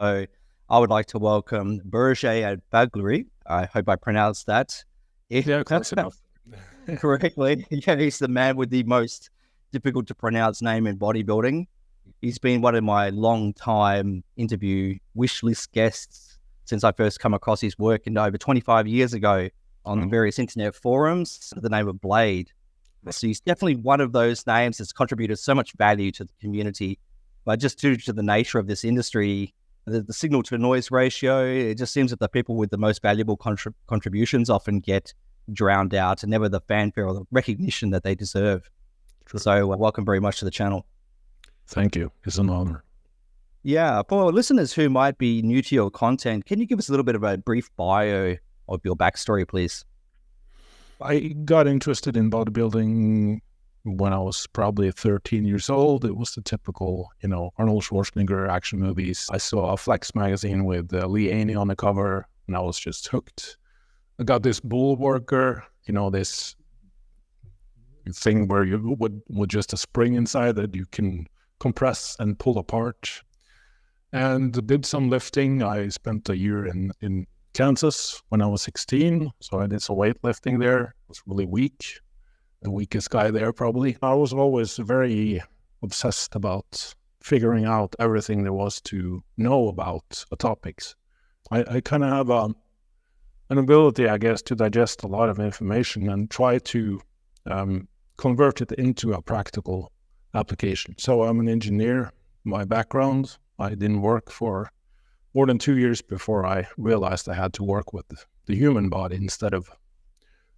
So I would like to welcome Borge Fagerli. I hope I pronounced that Close enough. correctly. Yeah, he's the man with the most difficult to pronounce name in bodybuilding. He's been one of my long-time interview wish list guests since I first come across his work over 25 years ago on the various internet forums under the name of Blade. So he's definitely one of those names that's contributed so much value to the community. But just due to the nature of this industry, the signal to noise ratio, it just seems that the people with the most valuable contributions often get drowned out and never the fanfare or the recognition that they deserve. True. So welcome very much to the channel. Thank you. It's an honor. Yeah. For listeners who might be new to your content, can you give us a little bit of a brief bio of your backstory, please? I got interested in bodybuilding when I was probably 13 years old. It was the typical, Arnold Schwarzenegger action movies. I saw a Flex magazine with Lee Haney on the cover, and I was just hooked. I got this bull worker, this thing where you with just a spring inside that you can compress and pull apart. And did some lifting. I spent a year in Kansas when I was 16, so I did some weightlifting there. I was really weak, the weakest guy there probably. I was always very obsessed about figuring out everything there was to know about topics. I kind of have an ability, I guess, to digest a lot of information and try to convert it into a practical application. So I'm an engineer, my background. I didn't work for more than 2 years before I realized I had to work with the human body instead of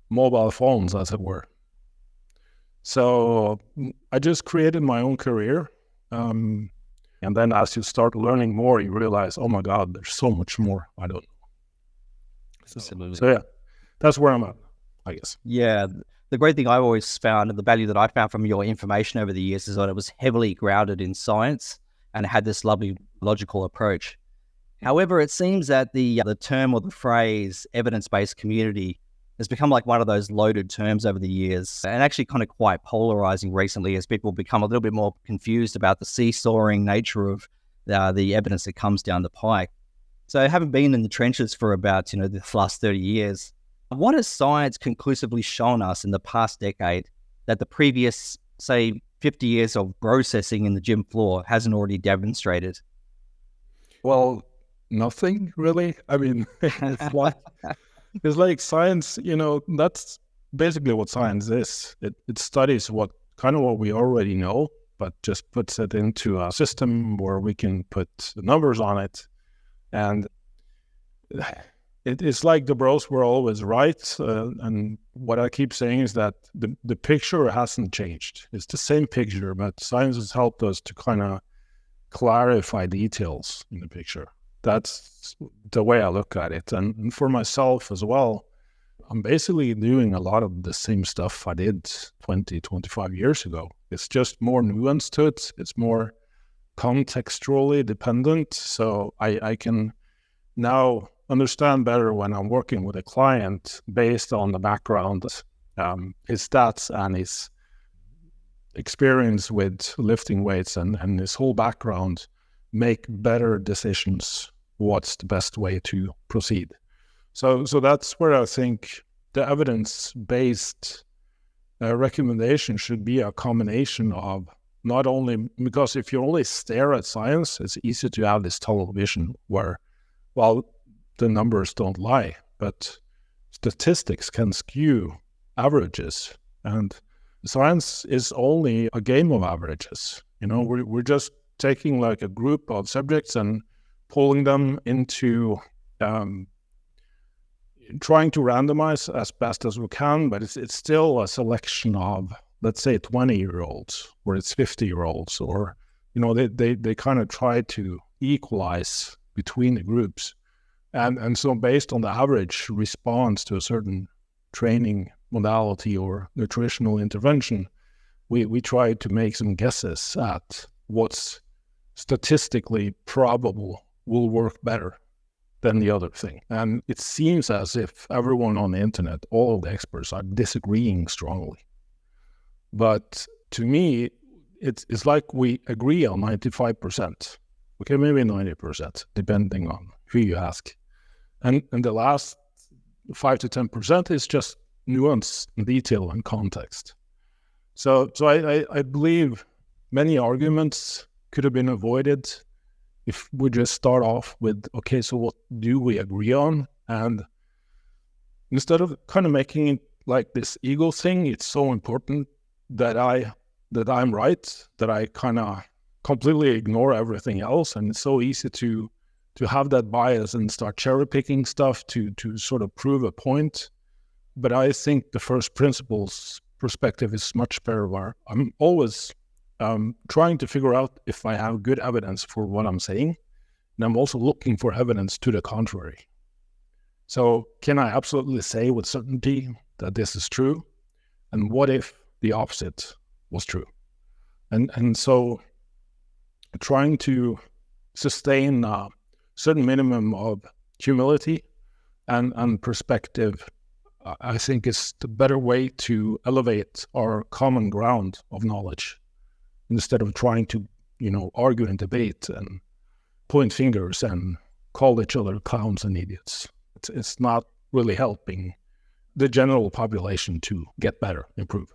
mobile phones, as it were. So I just created my own career. And then as you start learning more, you realize, oh my God, there's so much more I don't know. So yeah, that's where I'm at, I guess. Yeah. The great thing I've always found, and the value that I found from your information over the years, is that it was heavily grounded in science and it had this lovely logical approach. However, it seems that the term or the phrase evidence-based community has become like one of those loaded terms over the years, and actually kind of quite polarizing recently as people become a little bit more confused about the seesawing nature of the evidence that comes down the pike. So having been in the trenches for about, the last 30 years, what has science conclusively shown us in the past decade that the previous, say, 50 years of processing in the gym floor hasn't already demonstrated? Well, nothing really. I mean, it's like science, that's basically what science is. It studies what we already know, but just puts it into a system where we can put numbers on it. And it's like the bros were always right. And what I keep saying is that the picture hasn't changed. It's the same picture, but science has helped us to kind of clarify details in the picture. That's the way I look at it. And for myself as well, I'm basically doing a lot of the same stuff I did 20, 25 years ago. It's just more nuance to it. It's more contextually dependent. So I can now understand better when I'm working with a client based on the background, his stats and his experience with lifting weights and his whole background, make better decisions. What's the best way to proceed? So that's where I think the evidence-based recommendation should be a combination of not only, because if you only stare at science, it's easy to have this tunnel vision where, well, the numbers don't lie, but statistics can skew averages, and science is only a game of averages. We're just taking like a group of subjects and pulling them into trying to randomize as best as we can, but it's still a selection of, let's say, 20-year-olds, or it's 50-year-olds, or they kind of try to equalize between the groups. And so based on the average response to a certain training modality or nutritional intervention, we try to make some guesses at what's statistically probable will work better than the other thing. And it seems as if everyone on the internet, all the experts, are disagreeing strongly. But to me, it's like we agree on 95%. Okay, maybe 90%, depending on who you ask. And the last 5 to 10% is just nuance, detail, and context. So I believe many arguments could have been avoided if we just start off with, okay, so what do we agree on? And instead of kind of making it like this ego thing, it's so important that I'm right, that I kind of completely ignore everything else. And it's so easy to have that bias and start cherry picking stuff to sort of prove a point. But I think the first principles perspective is much better, where I'm always trying to figure out if I have good evidence for what I'm saying. And I'm also looking for evidence to the contrary. So can I absolutely say with certainty that this is true? And what if the opposite was true? And so trying to sustain a certain minimum of humility and perspective, I think is the better way to elevate our common ground of knowledge, instead of trying to, argue and debate and point fingers and call each other clowns and idiots. It's not really helping the general population to get better, improve.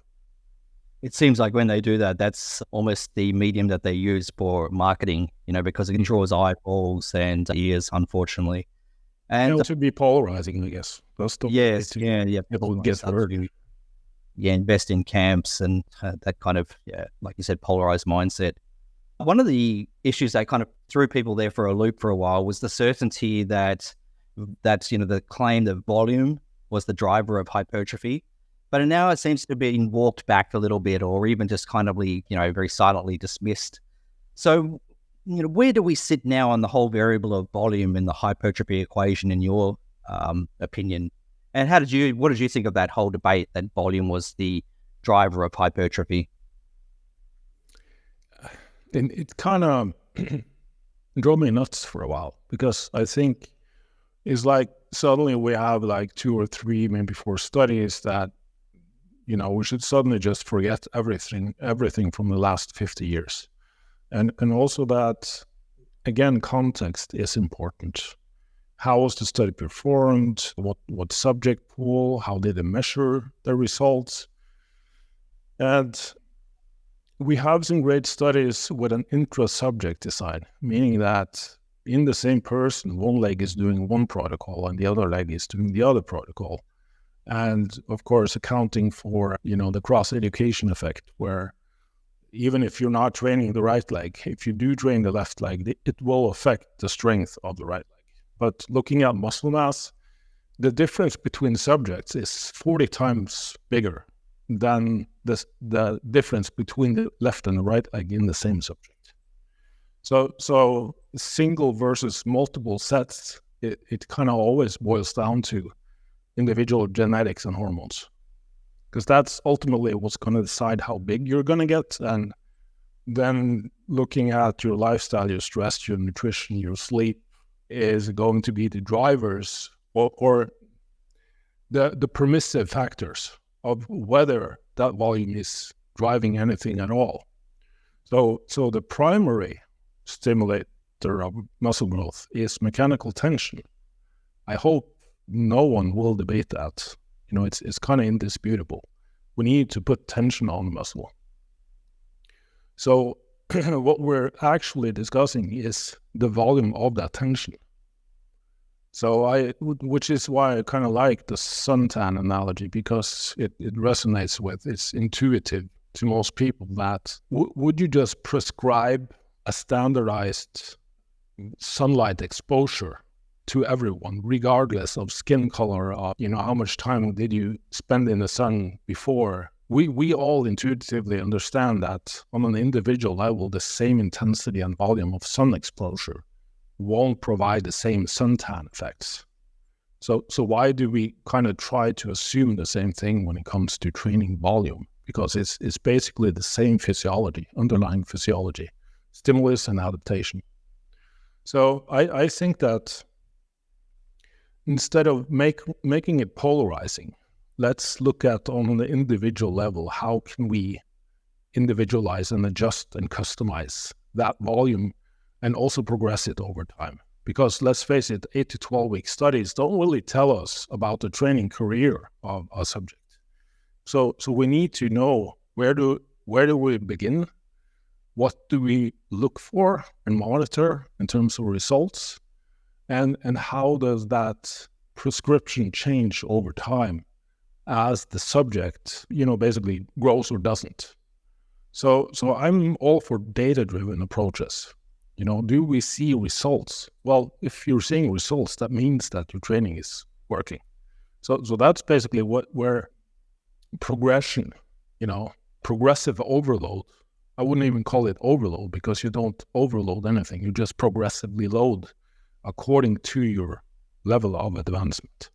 It seems like when they do that, that's almost the medium that they use for marketing, because it draws eyeballs and ears, unfortunately. And to be polarizing, I guess. That's the yes, way people get hurt. Yeah, invest in camps and that kind of, like you said, polarized mindset. One of the issues that kind of threw people there for a loop for a while was the certainty that the claim that volume was the driver of hypertrophy. But now it seems to be being walked back a little bit, or even just kind of, very silently dismissed. So, where do we sit now on the whole variable of volume in the hypertrophy equation, in your opinion? And what did you think of that whole debate that volume was the driver of hypertrophy? And it kind of drove me nuts for a while, because I think it's like suddenly we have like 2 or 3, maybe 4 studies that, we should suddenly just forget everything from the last 50 years. And also that, again, context is important. How was the study performed? What subject pool? How did they measure the results? And we have some great studies with an intra-subject design, meaning that in the same person, one leg is doing one protocol and the other leg is doing the other protocol. And of course, accounting for, the cross-education effect, where even if you're not training the right leg, if you do train the left leg, it will affect the strength of the right leg. But looking at muscle mass, the difference between subjects is 40 times bigger than the difference between the left and the right leg in the same subject. So single versus multiple sets, it kind of always boils down to individual genetics and hormones, because that's ultimately what's going to decide how big you're going to get. And then looking at your lifestyle, your stress, your nutrition, your sleep is going to be the drivers or the permissive factors of whether that volume is driving anything at all. So the primary stimulator of muscle growth is mechanical tension. I hope no one will debate that. It's kind of indisputable. We need to put tension on the muscle. So what we're actually discussing is the volume of that tension. So which is why I kind of like the suntan analogy, because it resonates with, it's intuitive to most people that would you just prescribe a standardized sunlight exposure to everyone, regardless of skin color, of, how much time did you spend in the sun before? We all intuitively understand that on an individual level, the same intensity and volume of sun exposure won't provide the same suntan effects. So why do we kind of try to assume the same thing when it comes to training volume? Because it's basically the same physiology, underlying physiology, stimulus and adaptation. So I think that instead of making it polarizing, let's look at on the individual level, how can we individualize and adjust and customize that volume and also progress it over time. Because let's face it, 8 to 12 week studies don't really tell us about the training career of a subject. So we need to know where do we begin, what do we look for and monitor in terms of results, and how does that prescription change over time as the subject, basically grows or doesn't. So I'm all for data-driven approaches. Do we see results? Well, if you're seeing results, that means that your training is working. So that's basically where progression, progressive overload. I wouldn't even call it overload, because you don't overload anything. You just progressively load according to your level of advancement.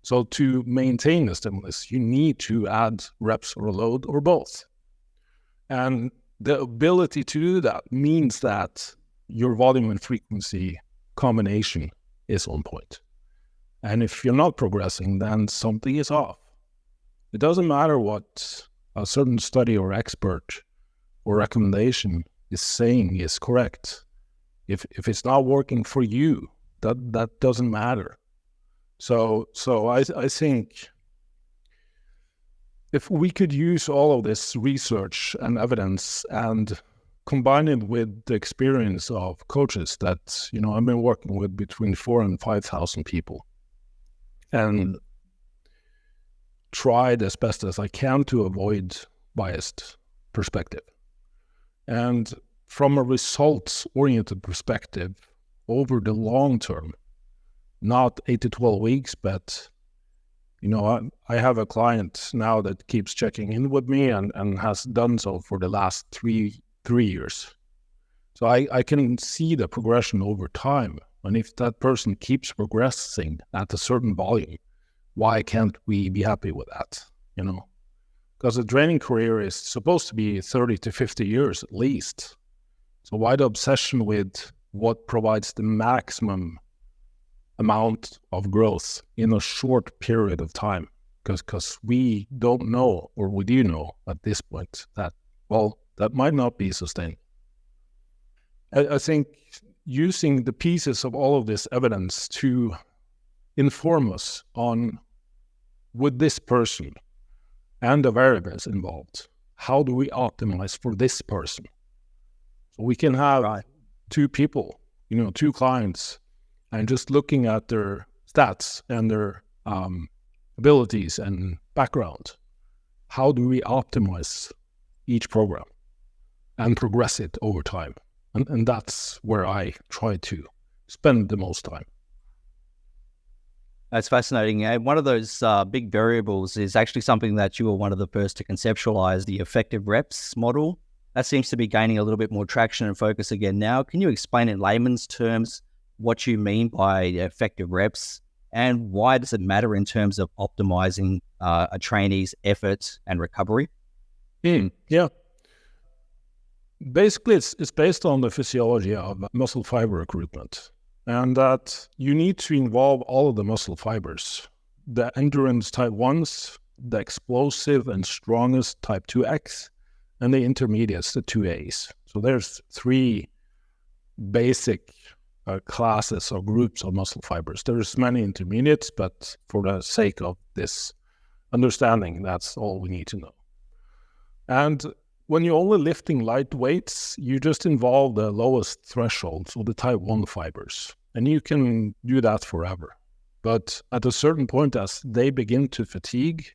So to maintain the stimulus, you need to add reps or load or both. And the ability to do that means that your volume and frequency combination is on point. And if you're not progressing, then something is off. It doesn't matter what a certain study or expert or recommendation is saying is correct. If it's not working for you, that doesn't matter. So I think if we could use all of this research and evidence and combine it with the experience of coaches that, I've been working with between 4,000 and 5,000 people, and tried as best as I can to avoid biased perspective. And from a results-oriented perspective, over the long term, not 8 to 12 weeks, but I have a client now that keeps checking in with me and has done so for the last three years. So I can see the progression over time. And if that person keeps progressing at a certain volume, why can't we be happy with that? Because the training career is supposed to be 30 to 50 years at least. So why the obsession with what provides the maximum amount of growth in a short period of time? Because we don't know, or we do know at this point that might not be sustainable. I think using the pieces of all of this evidence to inform us on, with this person and the variables involved, how do we optimize for this person? So we can have two people, two clients, and just looking at their stats and their abilities and background, how do we optimize each program and progress it over time? And that's where I try to spend the most time. That's fascinating. And one of those big variables is actually something that you were one of the first to conceptualize, the effective reps model. That seems to be gaining a little bit more traction and focus again now. Can you explain in layman's terms what you mean by effective reps, and why does it matter in terms of optimizing a trainee's effort and recovery? Yeah. Basically, it's based on the physiology of muscle fiber recruitment, and that you need to involve all of the muscle fibers, the endurance type 1s, the explosive and strongest type 2X, and the intermediates, the 2As. So there's three basic classes or groups of muscle fibers. There's many intermediates, but for the sake of this understanding, that's all we need to know. And when you're only lifting light weights, you just involve the lowest threshold, so the type 1 fibers, and you can do that forever. But at a certain point, as they begin to fatigue,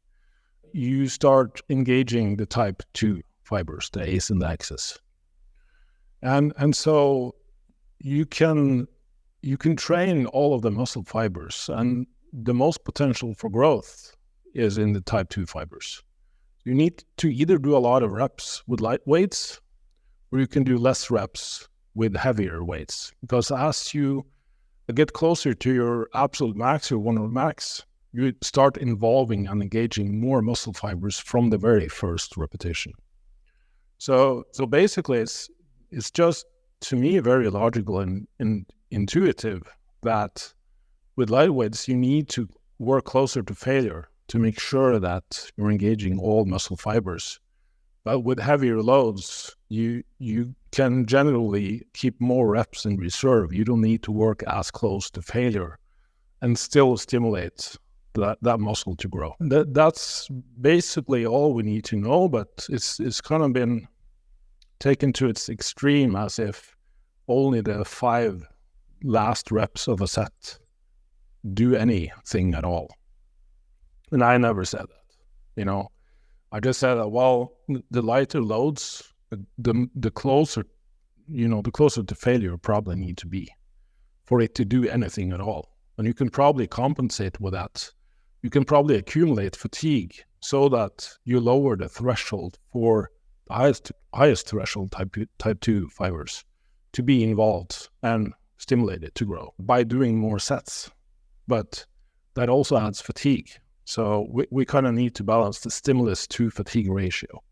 you start engaging the type 2 fibers, the A's and the X's. And so you can train all of the muscle fibers, and the most potential for growth is in the type 2 fibers. You need to either do a lot of reps with light weights, or you can do less reps with heavier weights. Because as you get closer to your absolute max, your 1 max, you start involving and engaging more muscle fibers from the very first repetition. So basically, it's just, to me, very logical and intuitive that with light weights, you need to work closer to failure to make sure that you're engaging all muscle fibers But with heavier loads, you can generally keep more reps in reserve. You don't need to work as close to failure and still stimulate that muscle to grow. That's basically all we need to know, but it's kind of been taken to its extreme, as if only the 5 last reps of a set do anything at all. And I never said that, I just said that, well, the lighter loads, the closer, the closer to failure probably need to be for it to do anything at all. And you can probably compensate with that. You can probably accumulate fatigue so that you lower the threshold for the highest threshold type 2 fibers to be involved and stimulated to grow by doing more sets. But that also adds fatigue. So we kind of need to balance the stimulus to fatigue ratio.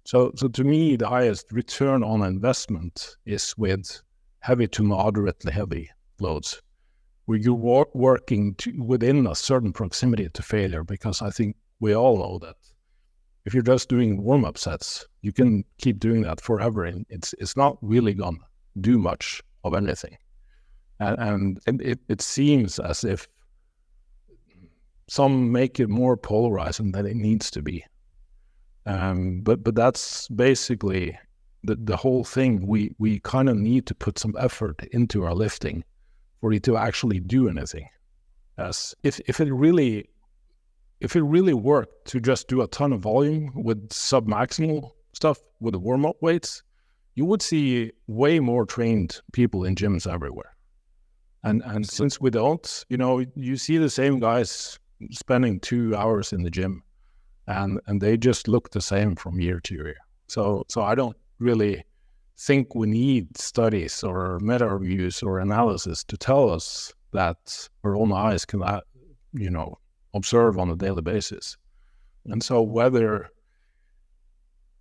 So to me, the highest return on investment is with heavy to moderately heavy loads, where you're working within a certain proximity to failure, because I think we all know that if you're just doing warm-up sets, you can keep doing that forever, and it's not really going to do much of anything. And it seems as if some make it more polarizing than it needs to be. But that's basically the whole thing. We kind of need to put some effort into our lifting for it to actually do anything. As if it really worked to just do a ton of volume with submaximal stuff with the warm-up weights, you would see way more trained people in gyms everywhere. And since we don't, you see the same guys spending 2 hours in the gym, and they just look the same from year to year. So I don't really think we need studies or meta reviews or analysis to tell us that our own eyes can, observe on a daily basis. And so whether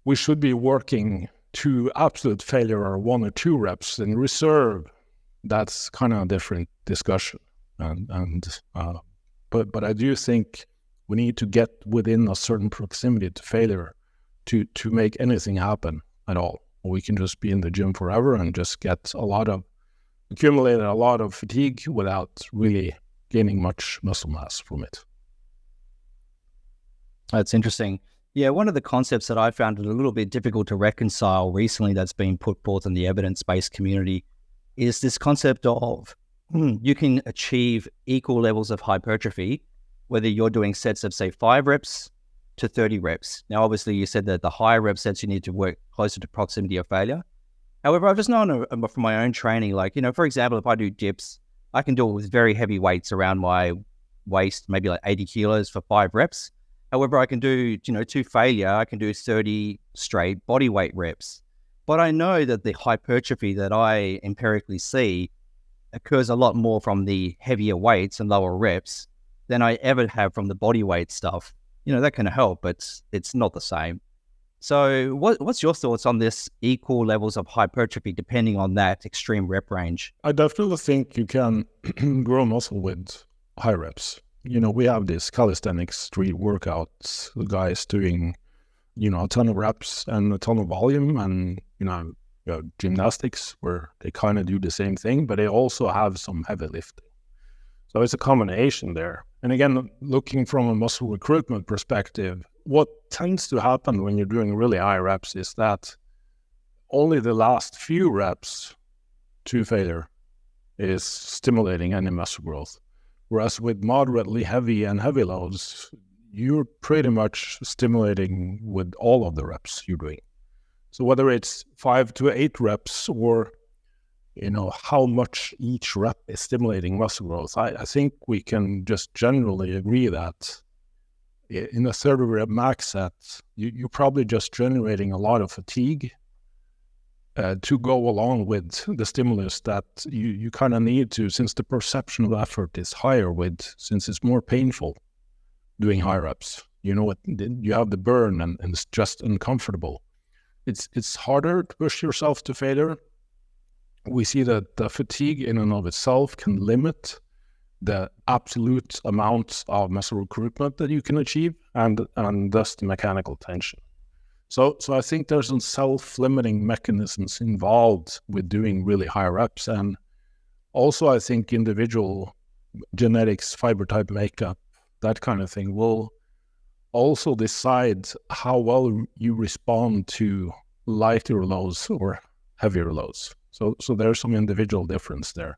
we should be working to absolute failure or 1 or 2 reps in reserve, that's kind of a different discussion. But I do think we need to get within a certain proximity to failure to make anything happen at all. Or we can just be in the gym forever and just accumulate a lot of fatigue without really gaining much muscle mass from it. That's interesting. Yeah, one of the concepts that I found it a little bit difficult to reconcile recently that's been put forth in the evidence-based community is this concept of you can achieve equal levels of hypertrophy, whether you're doing sets of, say, 5 reps to 30 reps. Now, obviously, you said that the higher rep sets, you need to work closer to proximity of failure. However, I've just known from my own training, for example, if I do dips, I can do it with very heavy weights around my waist, maybe like 80 kilos for 5 reps. However, I can do, to failure, I can do 30 straight body weight reps. But I know that the hypertrophy that I empirically see occurs a lot more from the heavier weights and lower reps than I ever have from the body weight stuff. That can help, but it's not the same. So what's your thoughts on this equal levels of hypertrophy depending on that extreme rep range? I definitely think you can grow muscle with high reps. We have this calisthenics street workouts, the guys doing, a ton of reps and a ton of volume, and, gymnastics where they kind of do the same thing, but they also have some heavy lifting. So it's a combination there. And again, looking from a muscle recruitment perspective, what tends to happen when you're doing really high reps is that only the last few reps to failure is stimulating any muscle growth. Whereas with moderately heavy and heavy loads, you're pretty much stimulating with all of the reps you're doing. So whether it's 5 to 8 reps or, how much each rep is stimulating muscle growth, I think we can just generally agree that in a 30 rep max set, you're probably just generating a lot of fatigue to go along with the stimulus that you kind of need to, since the perception of effort is higher since it's more painful doing high reps. You have the burn and it's just uncomfortable. It's harder to push yourself to failure. We see that the fatigue in and of itself can limit the absolute amount of muscle recruitment that you can achieve and thus the mechanical tension. So I think there's some self-limiting mechanisms involved with doing really high reps. And also I think individual genetics, fiber type makeup, that kind of thing will also decide how well you respond to lighter loads or heavier loads. So there's some individual difference there.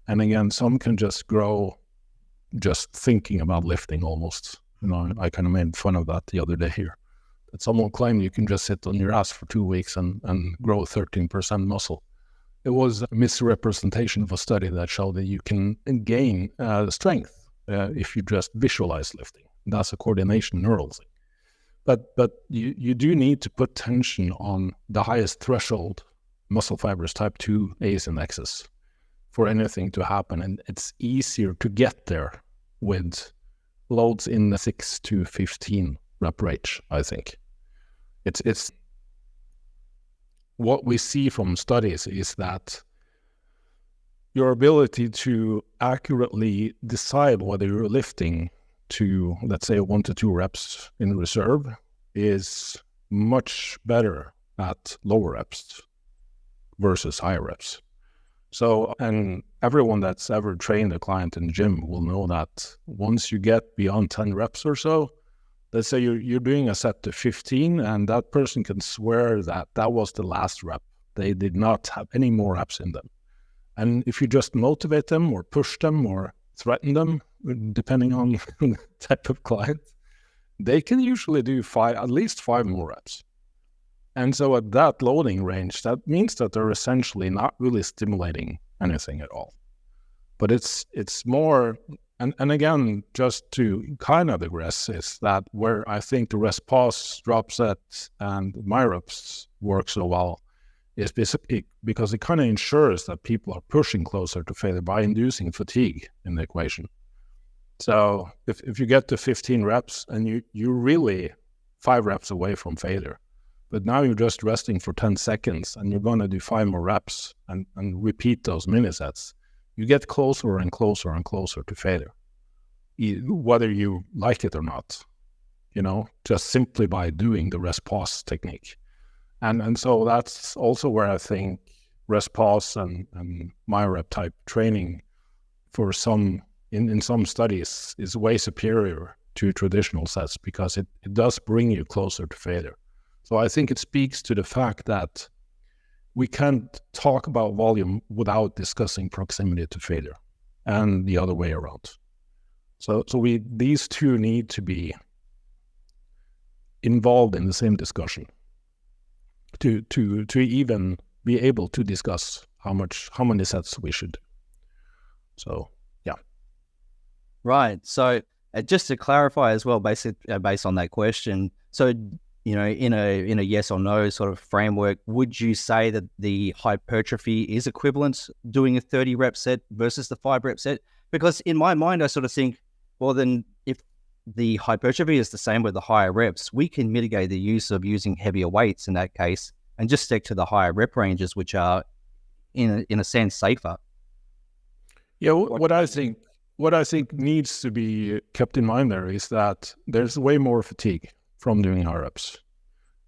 And again, some can just grow just thinking about lifting almost. I kind of made fun of that the other day here. That someone claimed you can just sit on your ass for 2 weeks and grow 13% muscle. It was a misrepresentation of a study that showed that you can gain strength if you just visualize lifting. That's a coordination neural thing. But you do need to put tension on the highest threshold muscle fibers, type 2 A's and X's, for anything to happen. And it's easier to get there with loads in the 6 to 15 rep range, I think. It's what we see from studies is that your ability to accurately decide whether you're lifting to, let's say, 1 to 2 reps in reserve is much better at lower reps versus higher reps. So, and everyone that's ever trained a client in the gym will know that once you get beyond 10 reps or so, let's say you're doing a set to 15, and that person can swear that that was the last rep. They did not have any more reps in them. And if you just motivate them or push them or threaten them, depending on the type of client, they can usually do at least 5 more reps. And so at that loading range, that means that they're essentially not really stimulating anything at all. But it's more, and again, just to kind of digress, is that where I think the rest pause, drop set, and Myo-Reps work so well is because it kind of ensures that people are pushing closer to failure by inducing fatigue in the equation. So if you get to 15 reps and you're really 5 reps away from failure, but now you're just resting for 10 seconds and you're going to do 5 more reps and repeat those mini sets, you get closer and closer and closer to failure, whether you like it or not, just simply by doing the rest pause technique. And so that's also where I think rest pause and Myo-Rep type training for some, in some studies, is way superior to traditional sets because it does bring you closer to failure. So I think it speaks to the fact that we can't talk about volume without discussing proximity to failure, and the other way around. So these two need to be involved in the same discussion to even be able to discuss how many sets we should do. So yeah. Right. So just to clarify as well, based on that question, so in a yes or no sort of framework, would you say that the hypertrophy is equivalent doing a 30 rep set versus the 5 rep set? Because in my mind, I sort of think, well, then if the hypertrophy is the same with the higher reps, we can mitigate the use of using heavier weights in that case and just stick to the higher rep ranges, which are in a sense safer. Yeah, what I think needs to be kept in mind there is that there's way more fatigue from doing high reps.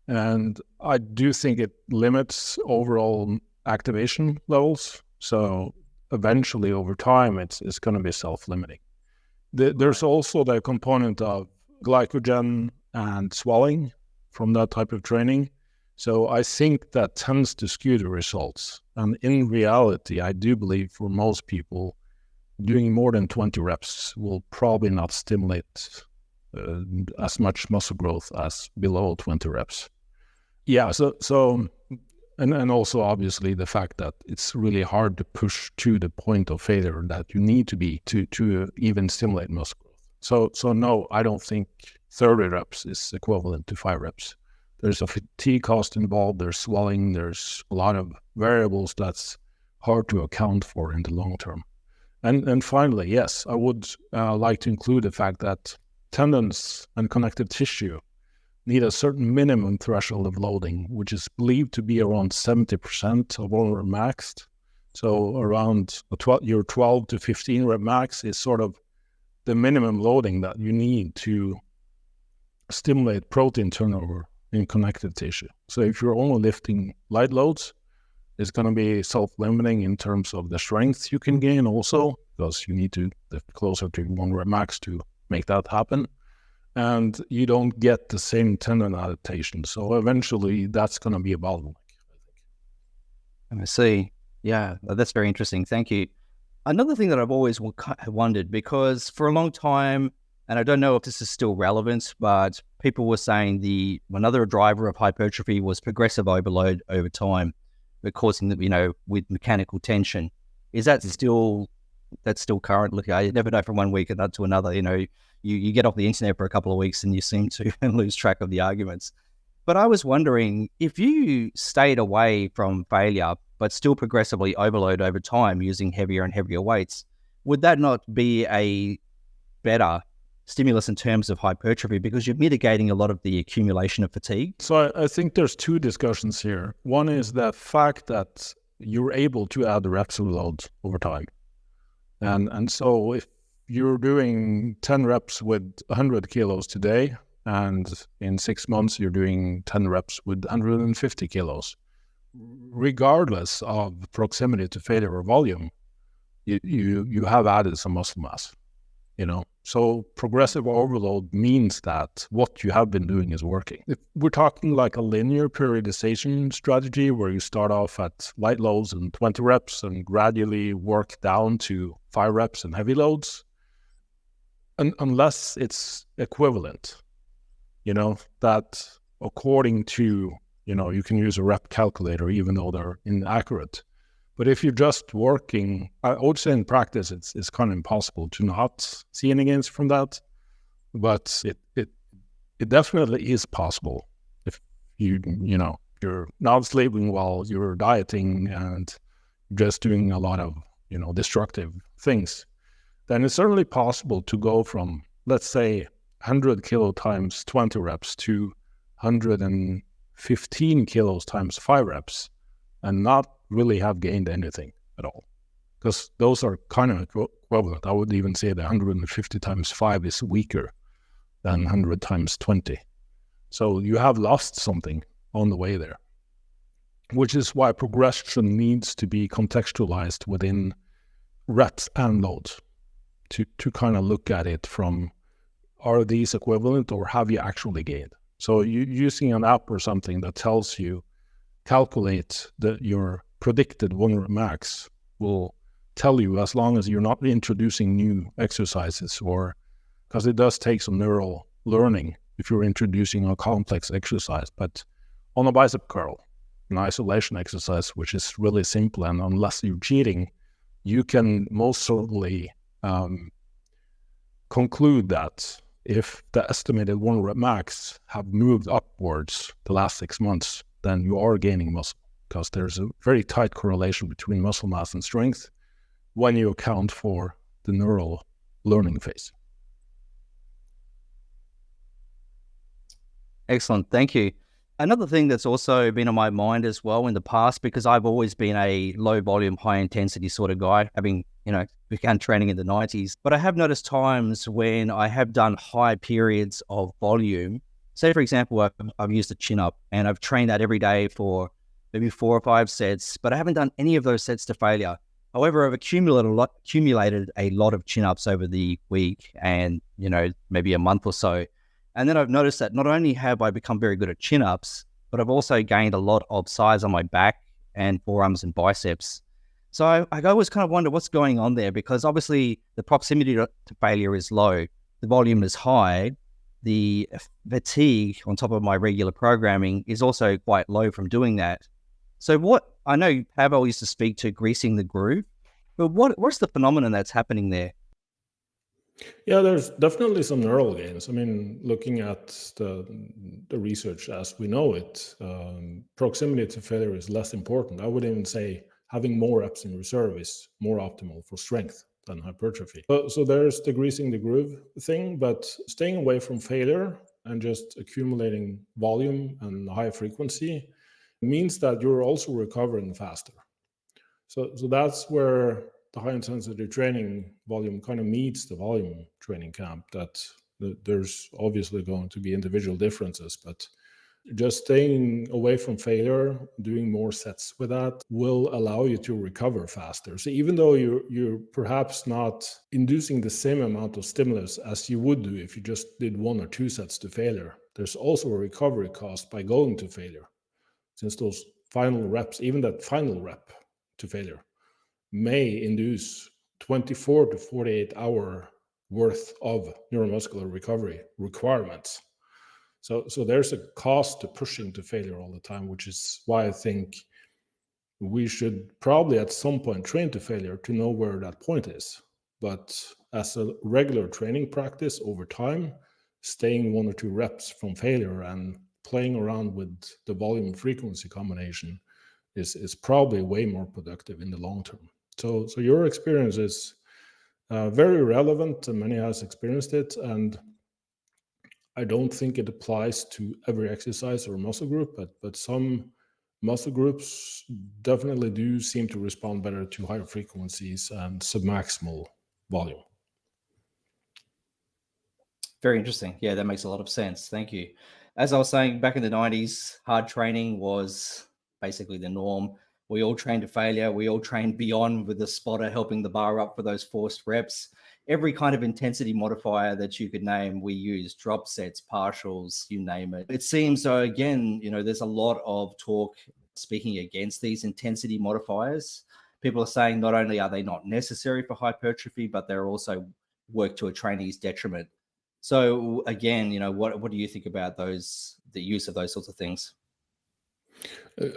And I do think it limits overall activation levels. So eventually over time, it's going to be self-limiting. There's also the component of glycogen and swelling from that type of training. So I think that tends to skew the results. And in reality, I do believe for most people, doing more than 20 reps will probably not stimulate as much muscle growth as below 20 reps. Yeah, so and also obviously the fact that it's really hard to push to the point of failure that you need to be to even stimulate muscle growth. So no, I don't think 30 reps is equivalent to 5 reps. There's a fatigue cost involved, there's swelling, there's a lot of variables that's hard to account for in the long term. And finally, yes, I would like to include the fact that tendons and connective tissue need a certain minimum threshold of loading, which is believed to be around 70% of all maxed. So around your 12 to 15 rep max is sort of the minimum loading that you need to stimulate protein turnover in connective tissue. So if you're only lifting light loads, it's going to be self-limiting in terms of the strength you can gain also, because you need to lift closer to 1 rep max to make that happen. And you don't get the same tendon adaptation. So eventually that's going to be a bottleneck. I see. Yeah, that's very interesting. Thank you. Another thing that I've always wondered, because for a long time, and I don't know if this is still relevant, but people were saying another driver of hypertrophy was progressive overload over time, but causing with mechanical tension. Is that still current? Look, I never know from one week to another. You get off the internet for a couple of weeks and you seem to lose track of the arguments. But I was wondering, if you stayed away from failure, but still progressively overload over time using heavier and heavier weights, would that not be a better stimulus in terms of hypertrophy, because you're mitigating a lot of the accumulation of fatigue? So I think there's two discussions here. One is the fact that you're able to add the reps and load over time. And so if you're doing 10 reps with 100 kilos today, and in 6 months you're doing 10 reps with 150 kilos, regardless of proximity to failure or volume, you have added some muscle mass, So progressive overload means that what you have been doing is working. If we're talking like a linear periodization strategy where you start off at light loads and 20 reps and gradually work down to 5 reps and heavy loads, unless it's equivalent, that according to, you can use a rep calculator even though they're inaccurate. But if you're just working, I would say in practice, it's kind of impossible to not see any gains from that. But it definitely is possible if you're not sleeping while you're dieting and just doing a lot of, destructive things. Then it's certainly possible to go from, let's say, 100 kilo times 20 reps to 115 kilos times 5 reps and not really have gained anything at all, because those are kind of equivalent. I would even say that 150 times 5 is weaker than 100 times 20. So you have lost something on the way there, which is why progression needs to be contextualized within reps and loads to kind of look at it from, are these equivalent or have you actually gained? So you using an app or something that tells you, calculate your predicted 1 rep max will tell you, as long as you're not introducing new exercises, or because it does take some neural learning if you're introducing a complex exercise. But on a bicep curl, an isolation exercise, which is really simple, and unless you're cheating, you can most certainly conclude that if the estimated 1 rep max have moved upwards the last 6 months, then you are gaining muscle, because there's a very tight correlation between muscle mass and strength when you account for the neural learning phase. Excellent. Thank you. Another thing that's also been on my mind as well in the past, because I've always been a low volume, high intensity sort of guy, having, began training in the 90s, but I have noticed times when I have done high periods of volume. Say, for example, I've used a chin up and I've trained that every day for maybe 4 or 5 sets, but I haven't done any of those sets to failure. However, I've accumulated a lot of chin ups over the week and, maybe a month or so. And then I've noticed that not only have I become very good at chin ups, but I've also gained a lot of size on my back and forearms and biceps. So I always kind of wonder what's going on there, because obviously the proximity to failure is low, the volume is high, the fatigue on top of my regular programming is also quite low from doing that. So I know Pavel used to speak to greasing the groove, but what's the phenomenon that's happening there? Yeah, there's definitely some neural gains. I mean, looking at the research as we know it, proximity to failure is less important. I would even say having more reps in reserve is more optimal for strength than hypertrophy. So there's the greasing the groove thing, but staying away from failure and just accumulating volume and high frequency means that you're also recovering faster. So that's where the high intensity training volume kind of meets the volume training camp. That there's obviously going to be individual differences, but Just staying away from failure, doing more sets with that will allow you to recover faster. So even though you're perhaps not inducing the same amount of stimulus as you would do if you just did 1 or 2 sets to failure, there's also a recovery cost by going to failure, since those final reps, even that final rep to failure, may induce 24 to 48 hour worth of neuromuscular recovery requirements. So there's a cost to pushing to failure all the time, which is why I think we should probably at some point train to failure to know where that point is. But as a regular training practice over time, staying 1 or 2 reps from failure and playing around with the volume frequency combination is probably way more productive in the long term. So your experience is very relevant, and many has experienced it, and I don't think it applies to every exercise or muscle group, but some muscle groups definitely do seem to respond better to higher frequencies and submaximal volume. Very interesting. Yeah, that makes a lot of sense. Thank you. As I was saying, back in the 90s, hard training was basically the norm. We all trained to failure. We all trained beyond with the spotter helping the bar up for those forced reps. Every kind of intensity modifier that you could name, we used drop sets, partials, you name it. It seems, so again, there's a lot of talk speaking against these intensity modifiers. People are saying not only are they not necessary for hypertrophy, but they're also work to a trainee's detriment. So again, what do you think about the use of those sorts of things?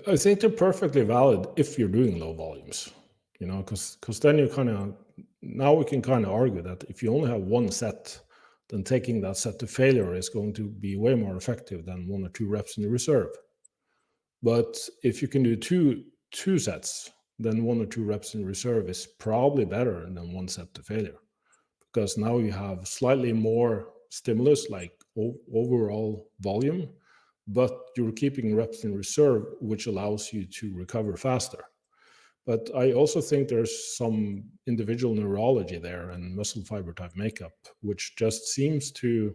I think they're perfectly valid if you're doing low volumes, because then now we can kind of argue that if you only have 1 set, then taking that set to failure is going to be way more effective than 1 or 2 reps in the reserve. But if you can do two sets, then 1 or 2 reps in reserve is probably better than 1 set to failure, because now you have slightly more stimulus, like overall volume, but you're keeping reps in reserve, which allows you to recover faster. But I also think there's some individual neurology there and muscle fiber type makeup, which just seems to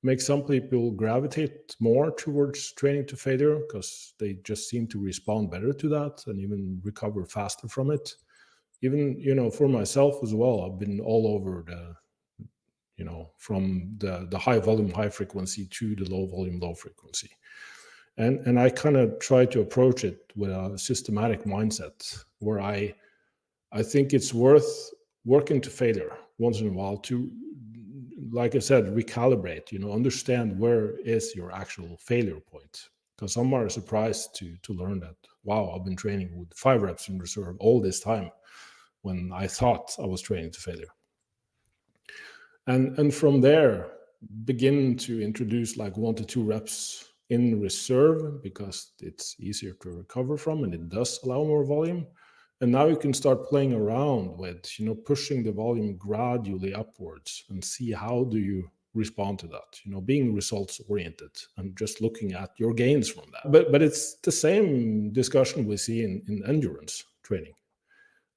make some people gravitate more towards training to failure because they just seem to respond better to that and even recover faster from it. Even, for myself as well, I've been all over from the high volume, high frequency to the low volume, low frequency. And I kind of try to approach it with a systematic mindset where I think it's worth working to failure once in a while to, like I said, recalibrate, understand where is your actual failure point. Because some are surprised to learn that, wow, I've been training with 5 reps in reserve all this time when I thought I was training to failure. And from there, begin to introduce like 1 to 2 reps in reserve because it's easier to recover from and it does allow more volume. And now you can start playing around with, pushing the volume gradually upwards and see how do you respond to that, being results oriented and just looking at your gains from that. But it's the same discussion we see in endurance training.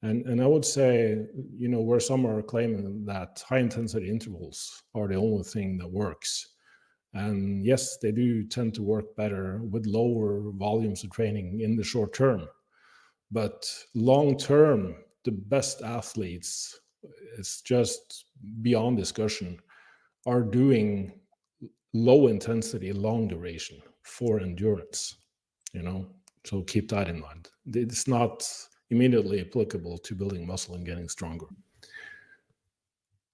And I would say, where some are claiming that high intensity intervals are the only thing that works. And yes, they do tend to work better with lower volumes of training in the short term. But long term, the best athletes, it's just beyond discussion, are doing low intensity, long duration for endurance, so keep that in mind. It's not immediately applicable to building muscle and getting stronger.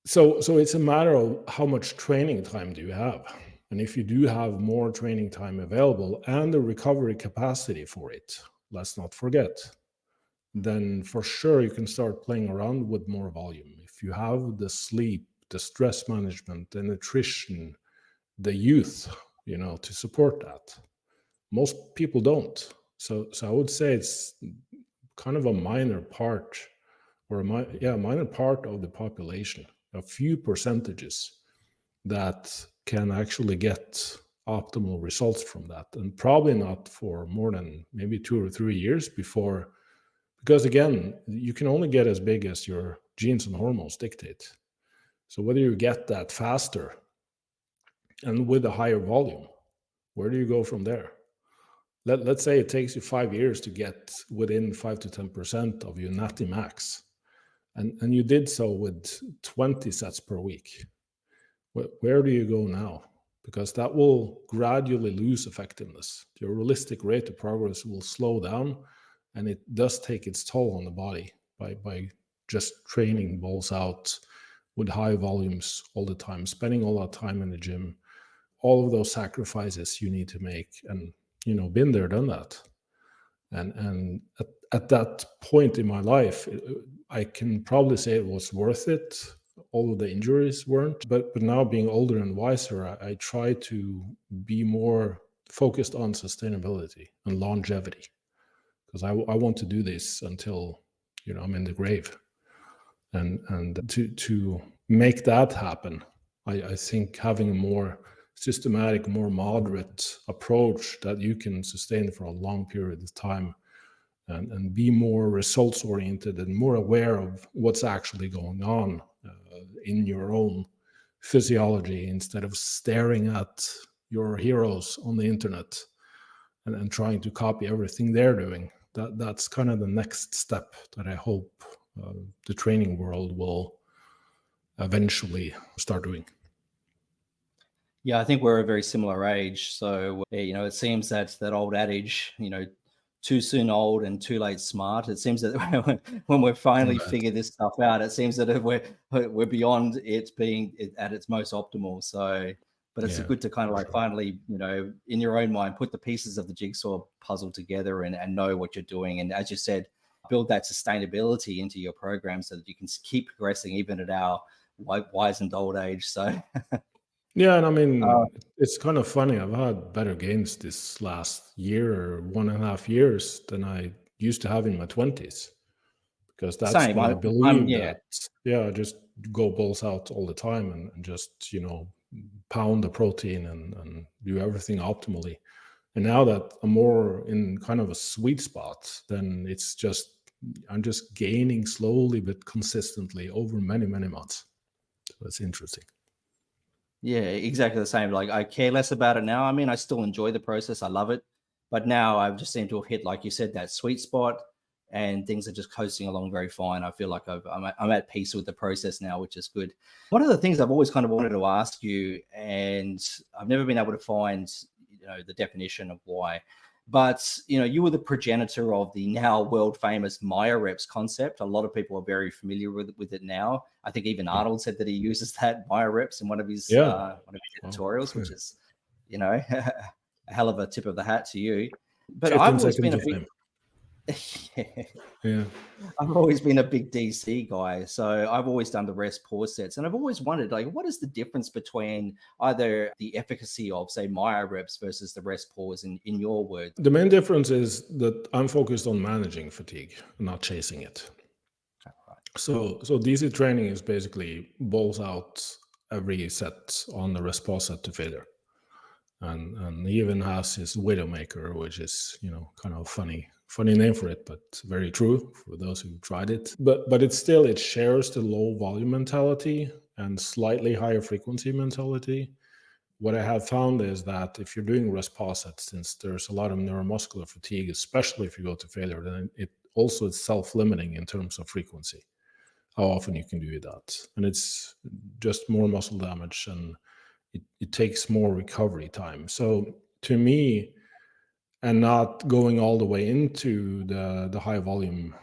So it's a matter of how much training time do you have. And if you do have more training time available and the recovery capacity for it, let's not forget, then for sure you can start playing around with more volume. If you have the sleep, the stress management, the nutrition, the youth, to support that. Most people don't. So I would say it's kind of a minor part, or a minor part of the population, a few percentages that can actually get optimal results from that, and probably not for more than maybe 2 or 3 years because again, you can only get as big as your genes and hormones dictate. So whether you get that faster and with a higher volume, Where do you go from there? Let's say it takes you 5 years to get within 5 to 10% of your natty max, and you did so with 20 sets per week. Where do you go now? Because that will gradually lose effectiveness. Your realistic rate of progress will slow down, and it does take its toll on the body by just training balls out with high volumes all the time, spending all that time in the gym, all of those sacrifices you need to make. And, been there, done that. And at that point in my life, I can probably say it was worth it. All of the injuries weren't, but now being older and wiser, I try to be more focused on sustainability and longevity, because I want to do this until I'm in the grave, and to make that happen, I think having a more systematic, more moderate approach that you can sustain for a long period of time, and be more results oriented and more aware of what's actually going on in your own physiology, instead of staring at your heroes on the internet and trying to copy everything they're doing. That's kind of the next step that I hope the training world will eventually start doing. Yeah, I think we're a very similar age. So, it seems that old adage, too soon old and too late smart. It seems that when we finally figure this stuff out, it seems that we're beyond it being at its most optimal. So, but it's good to kind of finally, in your own mind, put the pieces of the jigsaw puzzle together and know what you're doing. And as you said, build that sustainability into your program so that you can keep progressing even at our wizened old age. So. Yeah, and I mean, it's kind of funny. I've had better gains this last year or 1.5 years than I used to have in my 20s, because that's Same. when I believe Yeah. that, just go balls out all the time and just, pound the protein and do everything optimally. And now that I'm more in kind of a sweet spot, then I'm just gaining slowly but consistently over many, many months. So that's interesting. Yeah, exactly the same. Like, I care less about it now. I mean, I still enjoy the process. I love it. But now I've just seemed to have hit, like you said, that sweet spot, and things are just coasting along very fine. I feel like I'm at peace with the process now, which is good. One of the things I've always kind of wanted to ask you, and I've never been able to find, the definition of why, but, you were the progenitor of the now world famous Myo-Reps concept. A lot of people are very familiar with it now. I think even Arnold said that he uses that Myo-Reps in one of his tutorials, which is, a hell of a tip of the hat to you. But I've 15 always seconds been a of fame. Yeah. I've always been a big DC guy, so I've always done the rest pause sets, and I've always wondered, like, what is the difference between either the efficacy of, say, Myo-Reps versus the rest pause in your words? The main difference is that I'm focused on managing fatigue, not chasing it. So DC training is basically balls out every set on the rest pause set to failure. And he even has his Widowmaker, which is, kind of funny name for it, but very true for those who tried it. But it shares the low volume mentality and slightly higher frequency mentality. What I have found is that if you're doing rest pause sets, since there's a lot of neuromuscular fatigue, especially if you go to failure, then it also is self-limiting in terms of frequency, how often you can do that. And it's just more muscle damage, and it takes more recovery time. So to me, and not going all the way into the high volume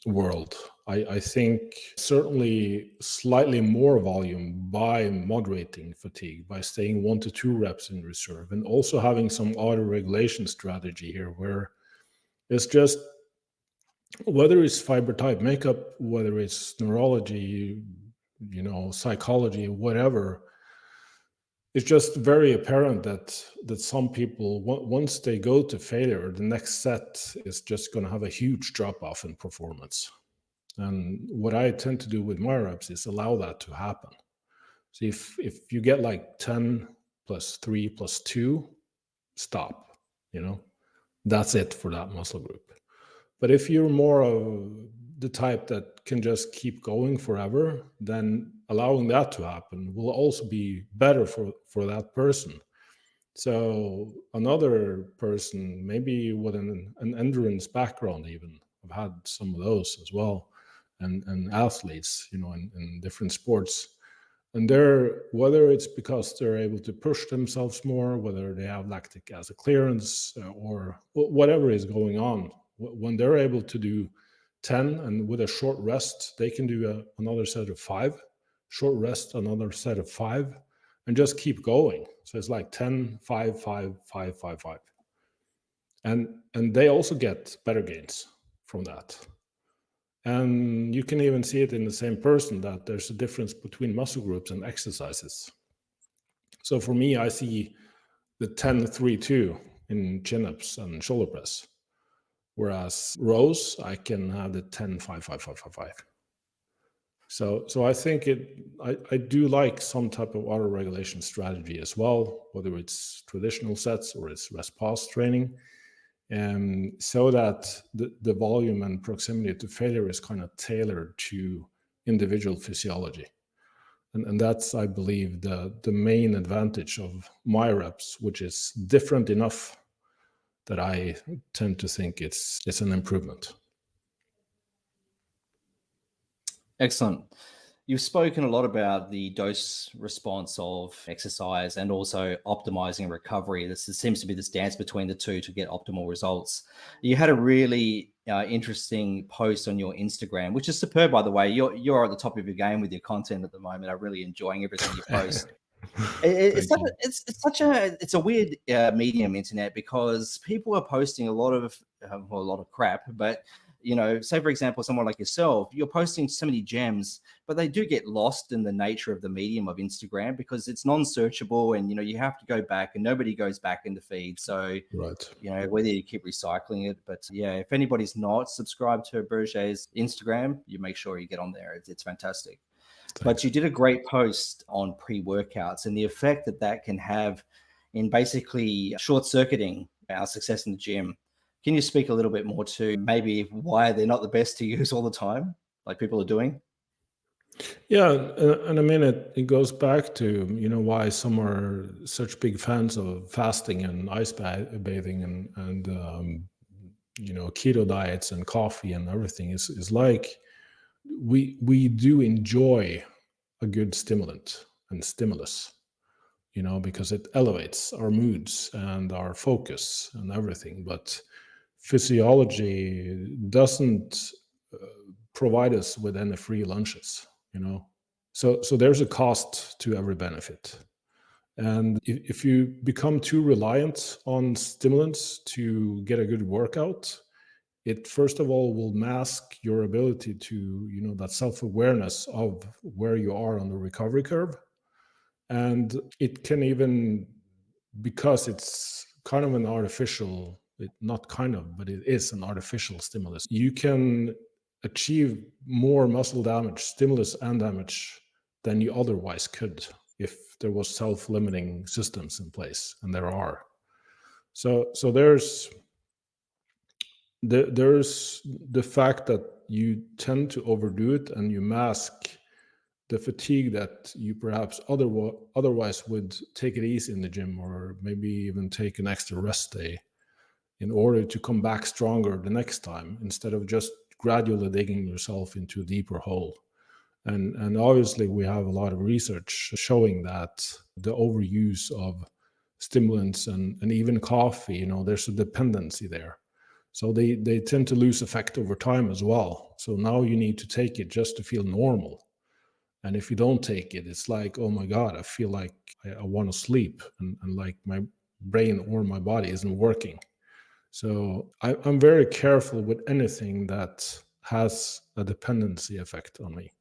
world, I think certainly slightly more volume by moderating fatigue, by staying 1 to 2 reps in reserve, and also having some auto regulation strategy here, where it's just, whether it's fiber type makeup, whether it's neurology, psychology, whatever, it's just very apparent that some people, once they go to failure, the next set is just going to have a huge drop off in performance. And what I tend to do with my reps is allow that to happen. So if you get like 10 plus 3 plus 2, stop. That's it for that muscle group. But if you're more of the type that can just keep going forever, then allowing that to happen will also be better for that person. So another person, maybe with an endurance background, even I've had some of those as well, and athletes, in different sports. And whether it's because they're able to push themselves more, whether they have lactic acid clearance, or whatever is going on, when they're able to do 10 and with a short rest, they can do another set of 5, short rest, another set of 5, and just keep going. So it's like 10, 5, 5, 5, 5, 5. And they also get better gains from that. And you can even see it in the same person that there's a difference between muscle groups and exercises. So for me, I see the 10-3-2 in chin-ups and shoulder press. Whereas rows, I can have the 10-5-5-5-5-5. So I think I do like some type of auto regulation strategy as well, whether it's traditional sets or it's rest pause training. So that the volume and proximity to failure is kind of tailored to individual physiology. And that's, I believe, the main advantage of Myo-Reps, which is different enough that I tend to think it's an improvement. Excellent. You've spoken a lot about the dose response of exercise and also optimizing recovery. This seems to be this dance between the two to get optimal results. You had a really interesting post on your Instagram, which is superb, by the way. You're at the top of your game with your content at the moment. I'm really enjoying everything you post. It's a weird medium, internet, because people are posting a lot of crap, but say for example, someone like yourself, you're posting so many gems, but they do get lost in the nature of the medium of Instagram because it's non-searchable, and you have to go back, and nobody goes back in the feed. So right. whether you keep recycling it, but yeah, if anybody's not subscribed to Borge's Instagram, you make sure you get on there. It's fantastic. Thanks. But you did a great post on pre-workouts and the effect that can have in basically short-circuiting our success in the gym. Can you speak a little bit more to maybe why they're not the best to use all the time, like people are doing? Yeah, and I mean, it goes back to, why some are such big fans of fasting and ice bathing and keto diets and coffee and everything. Is like we do enjoy a good stimulant and stimulus, because it elevates our moods and our focus and everything. But physiology doesn't provide us with any free lunches, So there's a cost to every benefit. And if you become too reliant on stimulants to get a good workout, it first of all will mask your ability to, that self-awareness of where you are on the recovery curve. And it can even, because it's kind of an artificial, not kind of, but it is an artificial stimulus, you can achieve more muscle damage, stimulus and damage, than you otherwise could if there was self-limiting systems in place, and there are. So there's the fact that you tend to overdo it and you mask the fatigue that you perhaps otherwise would take it easy in the gym, or maybe even take an extra rest day in order to come back stronger the next time, instead of just gradually digging yourself into a deeper hole. And obviously we have a lot of research showing that the overuse of stimulants and even coffee, there's a dependency there. So they tend to lose effect over time as well. So now you need to take it just to feel normal. And if you don't take it, it's like, oh my God, I feel like I want to sleep, and like my brain or my body isn't working. So I'm very careful with anything that has a dependency effect on me,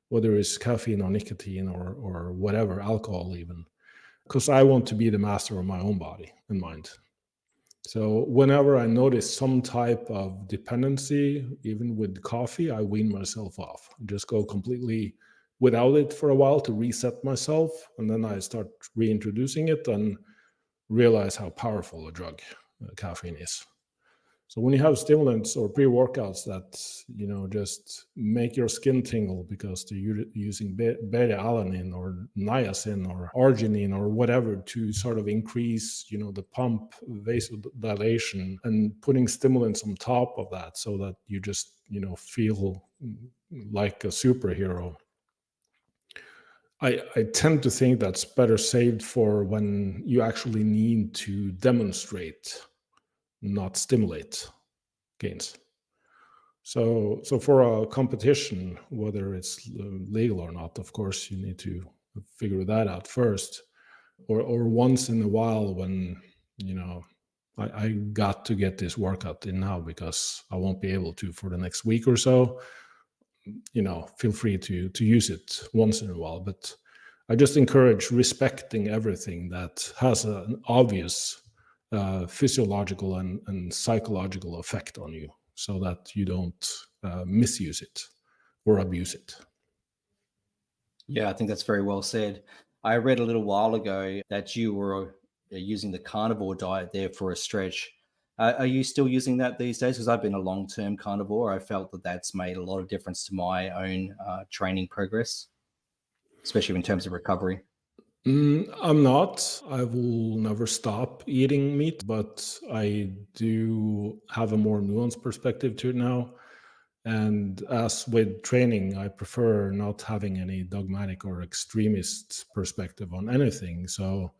whether it's caffeine or nicotine or whatever, alcohol even, because I want to be the master of my own body and mind. So whenever I notice some type of dependency, even with coffee, I wean myself off. Just go completely without it for a while to reset myself. And then I start reintroducing it and realize how powerful a drug caffeine is. So when you have stimulants or pre-workouts that, you know, just make your skin tingle because they're using beta-alanine or niacin or arginine or whatever to sort of increase, you know, the pump vasodilation, and putting stimulants on top of that so that you just, you know, feel like a superhero. I tend to think that's better saved for when you actually need to demonstrate, not stimulate gains. So for a competition, whether it's legal or not, of course, you need to figure that out first. Or once in a while when, you know, I got to get this workout in now because I won't be able to for the next week or so, you know, feel free to use it once in a while. But I just encourage respecting everything that has an obvious physiological and psychological effect on you, so that you don't misuse it or abuse it. Yeah, I think that's very well said. I read a little while ago that you were using the carnivore diet there for a stretch. Are you still using that these days? Because I've been a long-term carnivore. I felt that that's made a lot of difference to my own training progress, especially in terms of recovery. I'm not. I will never stop eating meat, but I do have a more nuanced perspective to it now. And as with training, I prefer not having any dogmatic or extremist perspective on anything. So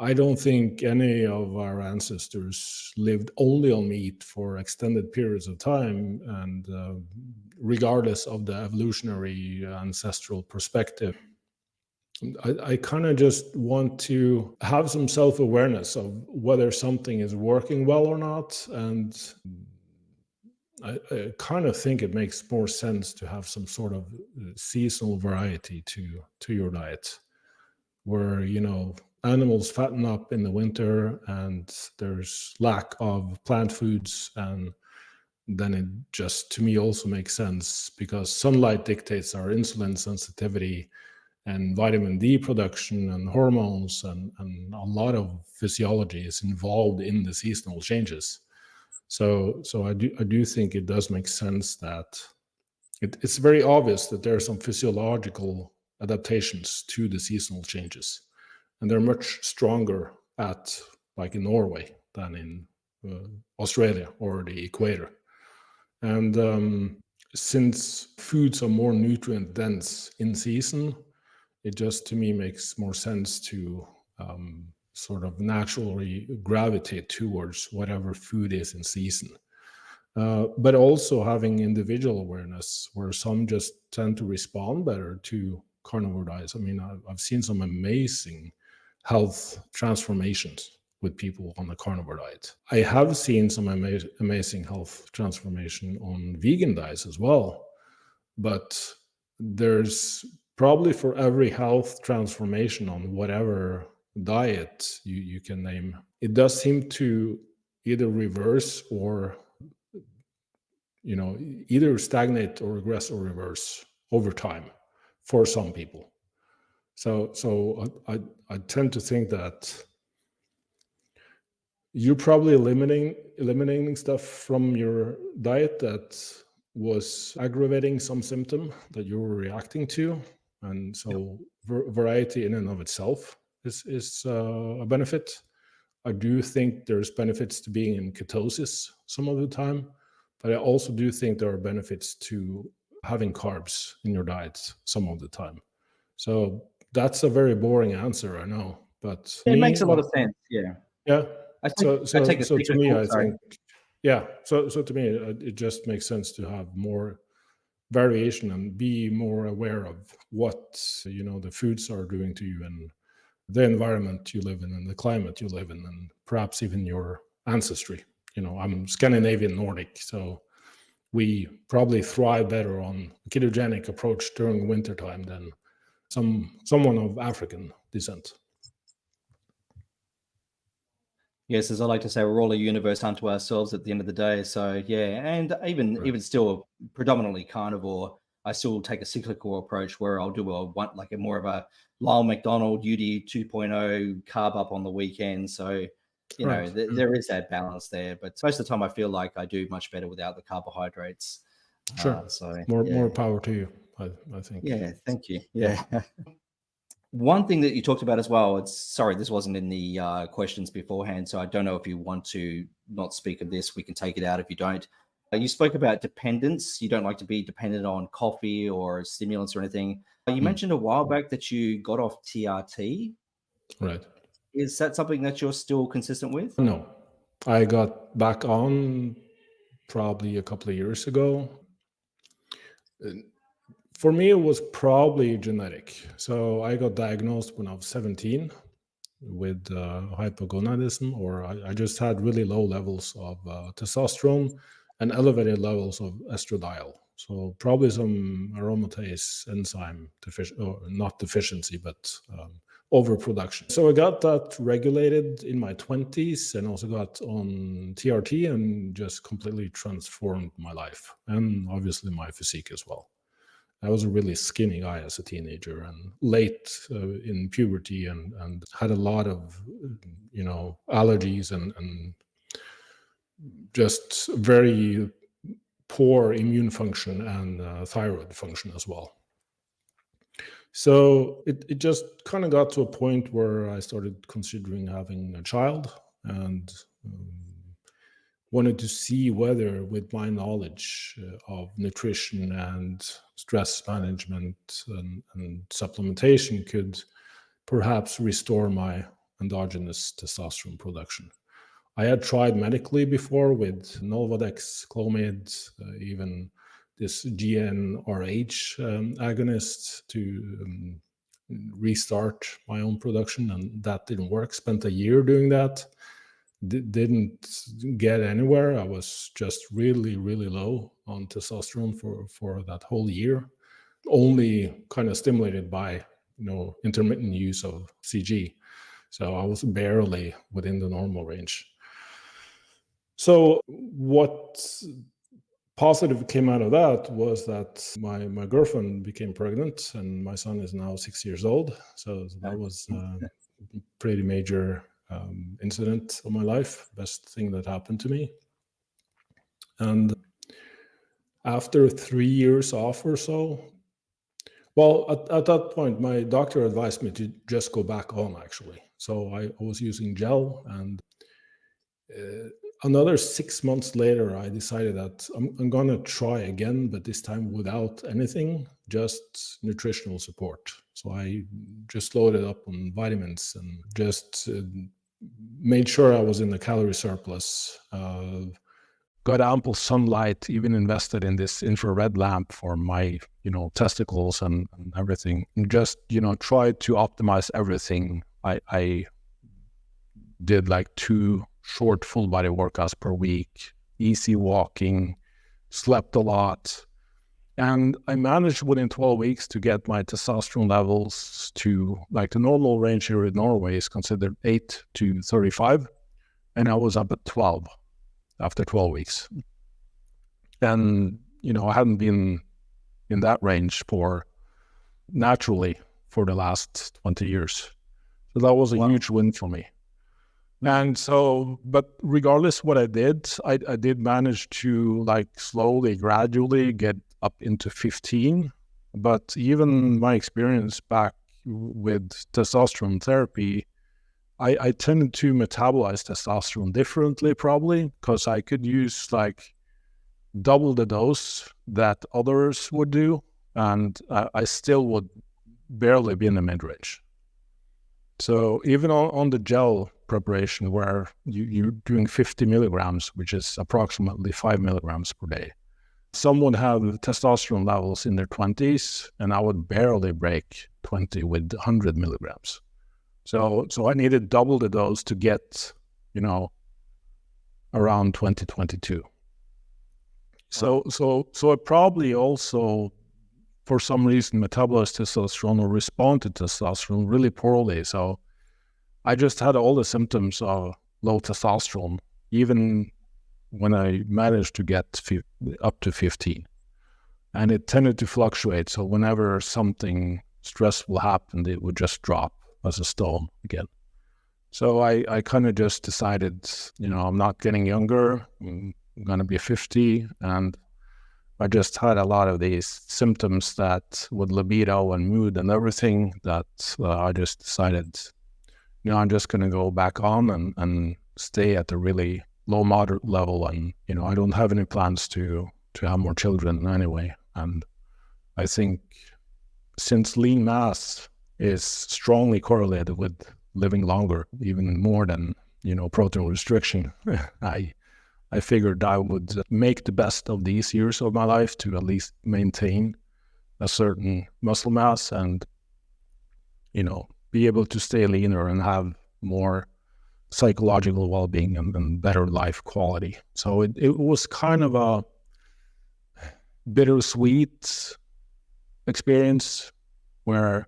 I don't think any of our ancestors lived only on meat for extended periods of time. And regardless of the evolutionary ancestral perspective, I kind of just want to have some self-awareness of whether something is working well or not. And I kind of think it makes more sense to have some sort of seasonal variety to your diet, where, you know, animals fatten up in the winter and there's lack of plant foods, and then it just, to me, also makes sense because sunlight dictates our insulin sensitivity and vitamin D production and hormones, and a lot of physiology is involved in the seasonal changes. So I do think it does make sense that it's very obvious that there are some physiological adaptations to the seasonal changes, and they're much stronger at, like, in Norway than in Australia or the equator. And since foods are more nutrient dense in season, it just, to me, makes more sense to sort of naturally gravitate towards whatever food is in season. But also having individual awareness, where some just tend to respond better to carnivore diets. I mean, I've seen some amazing health transformations with people on the carnivore diet. I have seen some amazing health transformation on vegan diets as well. But there's probably, for every health transformation on whatever diet you can name, it does seem to either reverse or, you know, either stagnate or regress or reverse over time for some people. So I tend to think that you're probably eliminating stuff from your diet that was aggravating some symptom that you were reacting to, and so variety in and of itself is a benefit. I do think there's benefits to being in ketosis some of the time, but I also do think there are benefits to having carbs in your diet some of the time. So that's a very boring answer, I know, but It makes me, a lot of sense. Yeah. yeah. I So take a to me, I sorry. think, yeah. So to me, it just makes sense to have more variation and be more aware of what, you know, the foods are doing to you, and the environment you live in, and the climate you live in, and perhaps even your ancestry. You know, I'm Scandinavian Nordic, so we probably thrive better on a ketogenic approach during wintertime than someone of African descent. Yes, as I like to say, we're all a universe unto ourselves at the end of the day. So yeah, and even still predominantly carnivore, I still take a cyclical approach where I'll do a more of a Lyle McDonald UD 2.0 carb up on the weekend. So Right. there is that balance there. But most of the time, I feel like I do much better without the carbohydrates. Sure. So More power to you, I think. yeah, thank you. Yeah. One thing that you talked about as well, sorry, this wasn't in the questions beforehand, so I don't know if you want to not speak of this. We can take it out if you don't. You spoke about dependence. You don't like to be dependent on coffee or stimulants or anything. You mentioned a while back that you got off TRT. Right. Is that something that you're still consistent with? No, I got back on probably a couple of years ago. For me, it was probably genetic. So I got diagnosed when I was 17 with hypogonadism, or I just had really low levels of testosterone and elevated levels of estradiol. So probably some aromatase enzyme or not deficiency, but overproduction. So I got that regulated in my 20s and also got on TRT and just completely transformed my life and obviously my physique as well. I was a really skinny guy as a teenager and late in puberty and had a lot of, allergies and just very poor immune function and thyroid function as well. So it just kind of got to a point where I started considering having a child and wanted to see whether, with my knowledge of nutrition and stress management and supplementation, could perhaps restore my endogenous testosterone production. I had tried medically before with Nolvadex, Clomid, even this GnRH agonist to restart my own production, and that didn't work. Spent a year doing that. Didn't get anywhere. I was just really, really low on testosterone for that whole year, only kind of stimulated by intermittent use of CG. So I was barely within the normal range. So what positive came out of that was that my girlfriend became pregnant and my son is now 6 years old. So that was a pretty major incident of my life, best thing that happened to me. And after 3 years off or so, well, at that point, my doctor advised me to just go back on, actually. So I was using gel, and another 6 months later, I decided that I'm going to try again, but this time without anything, just nutritional support. So I just loaded up on vitamins and just made sure I was in the calorie surplus. Got ample sunlight, even invested in this infrared lamp for my, testicles and everything. And just, tried to optimize everything. I did like 2 short full body workouts per week, easy walking, slept a lot. And I managed within 12 weeks to get my testosterone levels to, like, the normal range here in Norway is considered 8 to 35. And I was up at 12 after 12 weeks. And, I hadn't been in that range naturally for the last 20 years. So that was a huge win for me. And so, but regardless what I did manage to slowly, gradually get up into 15. But even my experience back with testosterone therapy, I tended to metabolize testosterone differently, probably because I could use double the dose that others would do, and I still would barely be in the mid-range. So even on the gel preparation, where you're doing 50 milligrams, which is approximately 5 milligrams per day, some would have testosterone levels in their 20s, and I would barely break 20 with 100 milligrams. So I needed double the dose to get, around 2022. So I probably also, for some reason, metabolized testosterone or respond to testosterone really poorly. So I just had all the symptoms of low testosterone, even when I managed to get up to 15. And it tended to fluctuate. So whenever something stressful happened, it would just drop as a stone again. So I kind of just decided, I'm not getting younger. I'm going to be 50, and I just had a lot of these symptoms that with libido and mood and everything that I just decided, I'm just going to go back on and stay at a really low moderate level. And, I don't have any plans to have more children anyway. And I think since lean mass is strongly correlated with living longer, even more than, protein restriction, I figured I would make the best of these years of my life to at least maintain a certain muscle mass and, be able to stay leaner and have more psychological well-being and better life quality. So it was kind of a bittersweet experience where,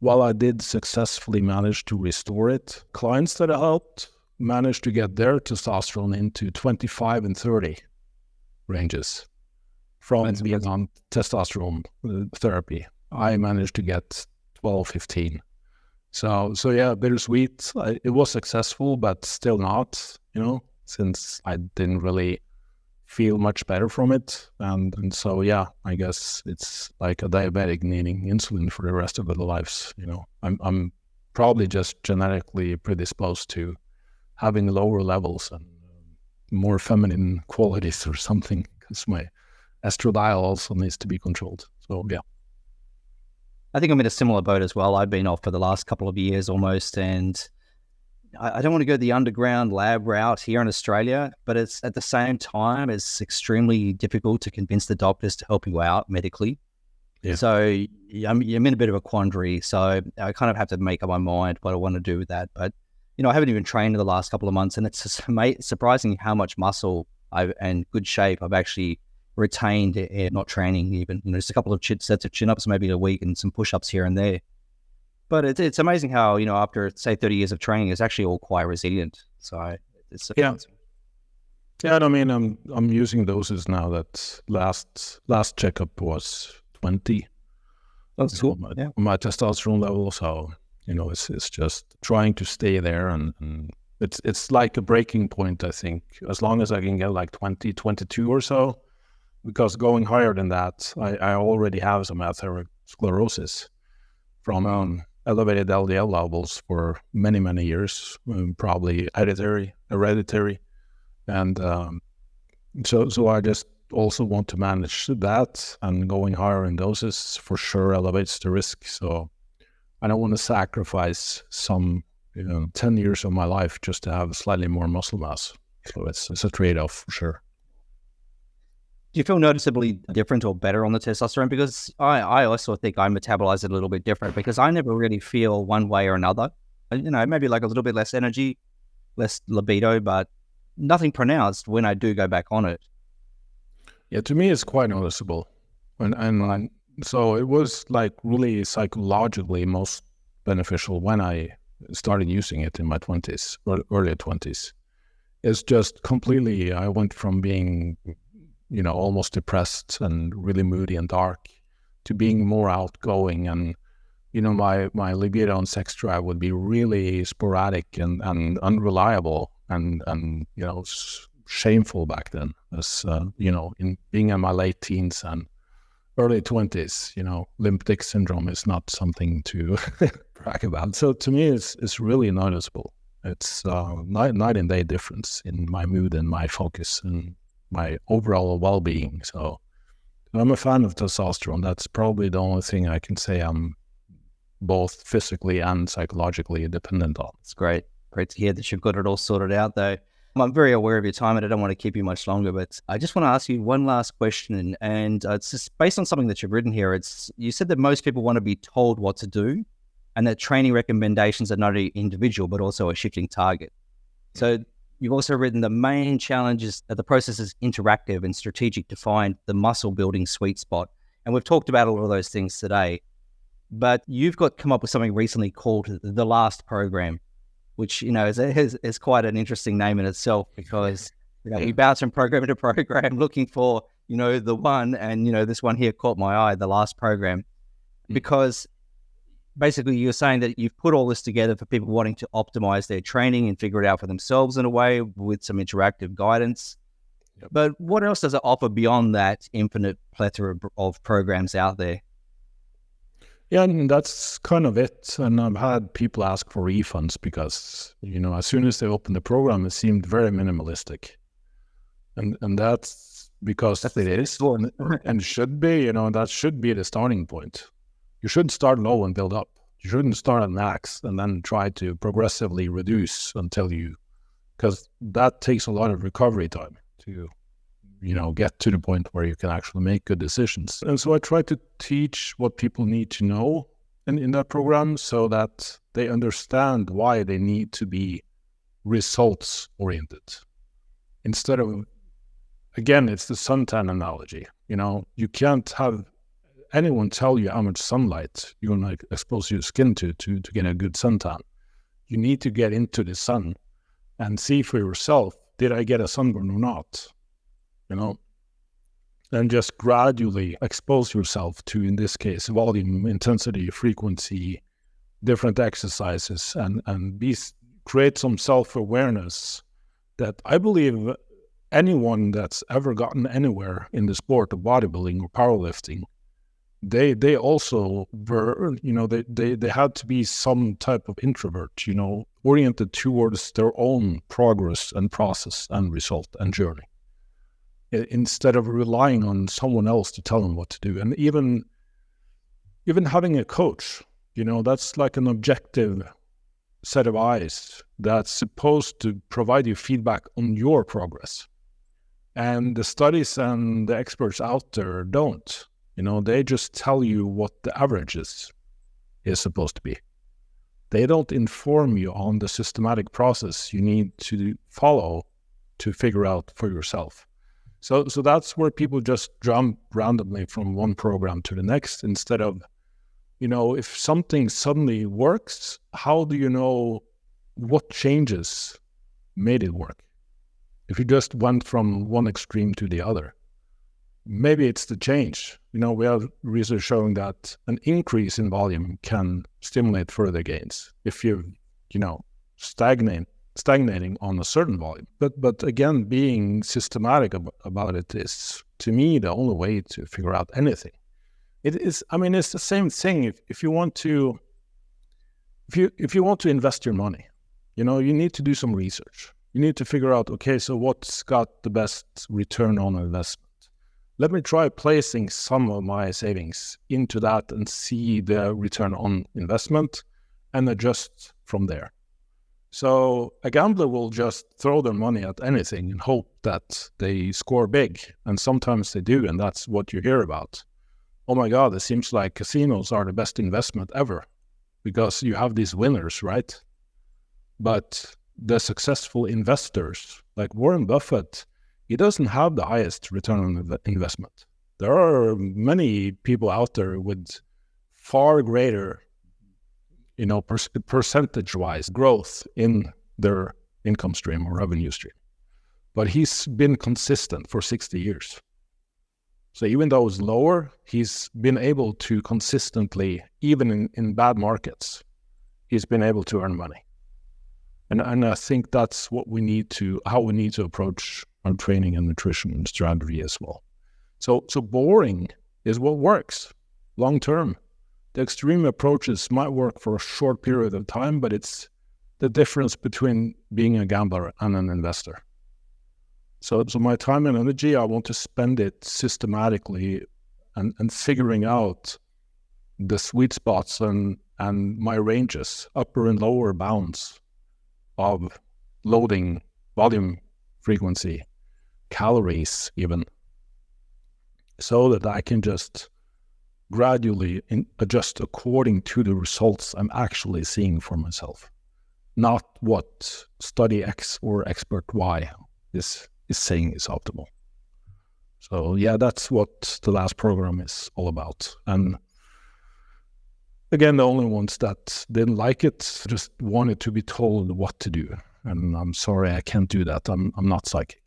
while I did successfully manage to restore it, clients that I helped managed to get their testosterone into 25 and 30 ranges from being on testosterone therapy. I managed to get 12, 15. So yeah, bittersweet. It was successful, but still not, since I didn't really feel much better from it. And so, yeah, I guess it's like a diabetic needing insulin for the rest of their lives. I'm probably just genetically predisposed to having lower levels and more feminine qualities or something, because my estradiol also needs to be controlled. So, yeah. I think I'm in a similar boat as well. I've been off for the last couple of years almost, and I don't want to go the underground lab route here in Australia, but it's at the same time, it's extremely difficult to convince the doctors to help you out medically. Yeah. So I'm in a bit of a quandary. So I kind of have to make up my mind what I want to do with that. But, I haven't even trained in the last couple of months, and it's surprising how much muscle and good shape I've actually retained not training even. Just a couple of sets of chin-ups maybe a week and some push-ups here and there. But it's amazing how, after, say, 30 years of training, it's actually all quite resilient. So it's surprising. Yeah, I mean, I'm using doses now that last checkup was 20. That's cool. My testosterone level. So, it's just trying to stay there. And it's like a breaking point, I think, as long as I can get like 20, 22 or so. Because going higher than that, I already have some atherosclerosis from elevated LDL levels for many, many years, probably hereditary. And so I just also want to manage that, and going higher in doses for sure elevates the risk. So I don't want to sacrifice some 10 years of my life just to have slightly more muscle mass. So it's a trade-off for sure. Do you feel noticeably different or better on the testosterone? Because I also think I metabolize it a little bit different, because I never really feel one way or another. Maybe like a little bit less energy, less libido, but nothing pronounced when I do go back on it. Yeah, to me, it's quite noticeable. And so it was like really psychologically most beneficial when I started using it in my 20s, early 20s. It's just completely, I went from being almost depressed and really moody and dark to being more outgoing. And, my libido and sex drive would be really sporadic and unreliable and shameful back then. As, in being in my late teens and early 20s, limp dick syndrome is not something to brag about. So to me, it's really noticeable. It's night and day difference in my mood and my focus and my overall well-being. So I'm a fan of testosterone. That's probably the only thing I can say I'm both physically and psychologically dependent on. It's great to hear that you've got it all sorted out, though. I'm very aware of your time, and I don't want to keep you much longer, but I just want to ask you one last question, and it's just based on something that you've written here. You said that most people want to be told what to do, and that training recommendations are not only individual but also a shifting target. So you've also written the main challenge is that the process is interactive and strategic to find the muscle building sweet spot. And we've talked about all of those things today, but you've come up with something recently called the last program, which, is quite an interesting name in itself, because, you bounce from program to program looking for, the one, and, this one here caught my eye, the last program, because basically you're saying that you've put all this together for people wanting to optimize their training and figure it out for themselves in a way with some interactive guidance. Yep. But what else does it offer beyond that infinite plethora of programs out there? Yeah, and that's kind of it. And I've had people ask for refunds because, as soon as they opened the program, it seemed very minimalistic. And that's because it is and should be, that should be the starting point. You shouldn't start low and build up. You shouldn't start at max and then try to progressively reduce because that takes a lot of recovery time to, get to the point where you can actually make good decisions. And so I try to teach what people need to know in that program so that they understand why they need to be results oriented. Instead of, again, it's the suntan analogy. You can't have anyone tell you how much sunlight you're going to expose your skin to get a good suntan. You need to get into the sun and see for yourself, did I get a sunburn or not? And just gradually expose yourself to, in this case, volume, intensity, frequency, different exercises, and create some self-awareness that I believe anyone that's ever gotten anywhere in the sport of bodybuilding or powerlifting, they also were, they had to be some type of introvert, oriented towards their own progress and process and result and journey, instead of relying on someone else to tell them what to do. And even having a coach, that's like an objective set of eyes that's supposed to provide you feedback on your progress. And the studies and the experts out there don't. They just tell you what the average is supposed to be. They don't inform you on the systematic process you need to follow to figure out for yourself. So that's where people just jump randomly from one program to the next instead of, if something suddenly works, how do you know what changes made it work? If you just went from one extreme to the other, maybe it's the change. We have research showing that an increase in volume can stimulate further gains if you're, stagnating on a certain volume. But again, being systematic about it is, to me, the only way to figure out anything. It is, it's the same thing. If you want to invest your money, you need to do some research. You need to figure out, okay, so what's got the best return on investment? Let me try placing some of my savings into that and see the return on investment and adjust from there. So a gambler will just throw their money at anything and hope that they score big. And sometimes they do, and that's what you hear about. Oh my God, it seems like casinos are the best investment ever because you have these winners, right? But the successful investors, like Warren Buffett, he doesn't have the highest return on investment. There are many people out there with far greater, percentage-wise growth in their income stream or revenue stream. But he's been consistent for 60 years. So even though it's lower, he's been able to consistently, even in bad markets, he's been able to earn money. And I think that's how we need to approach our training and nutrition and strategy as well. So boring is what works long term. The extreme approaches might work for a short period of time, but it's the difference between being a gambler and an investor. So my time and energy, I want to spend it systematically and figuring out the sweet spots and my ranges, upper and lower bounds of loading, volume, frequency, calories even, so that I can just gradually adjust according to the results I'm actually seeing for myself, not what study X or expert Y is saying is optimal. So yeah, that's what the last program is all about. And again, the only ones that didn't like it just wanted to be told what to do. And I'm sorry, I can't do that. I'm not psychic.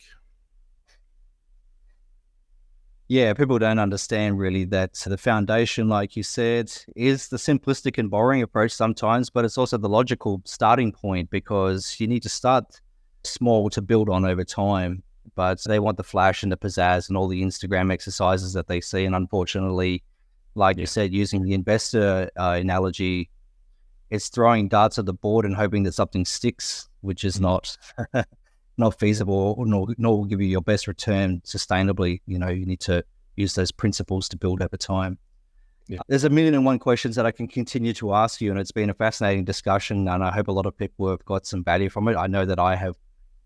Yeah, people don't understand really that the foundation, like you said, is the simplistic and boring approach sometimes, but it's also the logical starting point because you need to start small to build on over time. But they want the flash and the pizzazz and all the Instagram exercises that they see. And unfortunately, like you said, using the investor analogy, it's throwing darts at the board and hoping that something sticks, which is not not feasible, nor will give you your best return sustainably. You need to use those principles to build over time. Yeah. There's 1,000,001 questions that I can continue to ask you, and it's been a fascinating discussion, and I hope a lot of people have got some value from it. I know that I have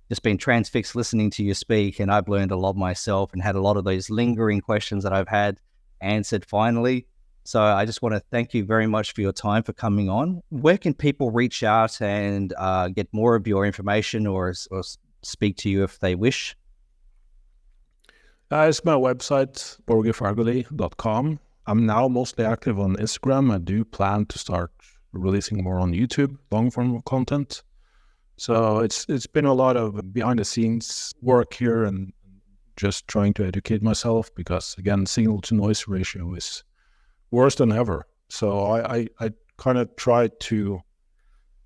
just been transfixed listening to you speak, and I've learned a lot myself and had a lot of those lingering questions that I've had answered finally. So I just want to thank you very much for your time for coming on. Where can people reach out and get more of your information or speak to you if they wish? It's my website, borgefagerli.com. I'm now mostly active on Instagram. I do plan to start releasing more on YouTube, long-form content. So it's been a lot of behind-the-scenes work here and just trying to educate myself because, again, signal-to-noise ratio is worse than ever. So I kind of try to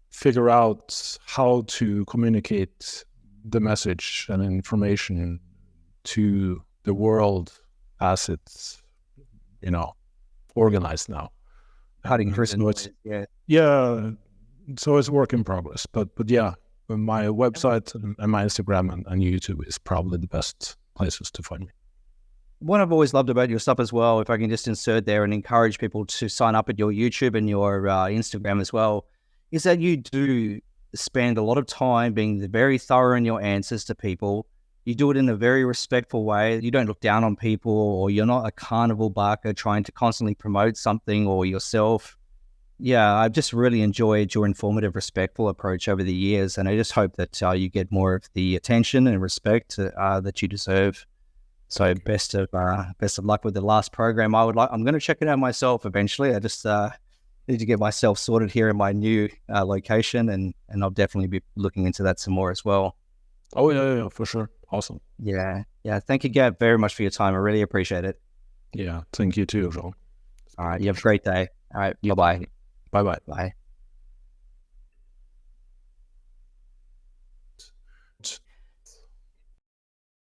figure out how to communicate the message and information to the world as it's, organized now. Cutting through so it's work in progress. But yeah, my website and my Instagram and YouTube is probably the best places to find me. What I've always loved about your stuff as well, if I can just insert there and encourage people to sign up at your YouTube and your Instagram as well, is that you do spend a lot of time being very thorough in your answers to people. You do it in a very respectful way. You don't look down on people, or you're not a carnival barker trying to constantly promote something or yourself. Yeah, I've just really enjoyed your informative, respectful approach over the years, and I just hope that you get more of the attention and respect that you deserve. So best of luck with the last program. I'm going to check it out myself eventually. I just need to get myself sorted here in my new location, and I'll definitely be looking into that some more as well. Oh yeah, for sure. Awesome. Yeah. Thank you, Gab, very much for your time. I really appreciate it. Yeah, thank you too, Jean. All right, you have a great day. All right, bye-bye. Bye-bye. Bye.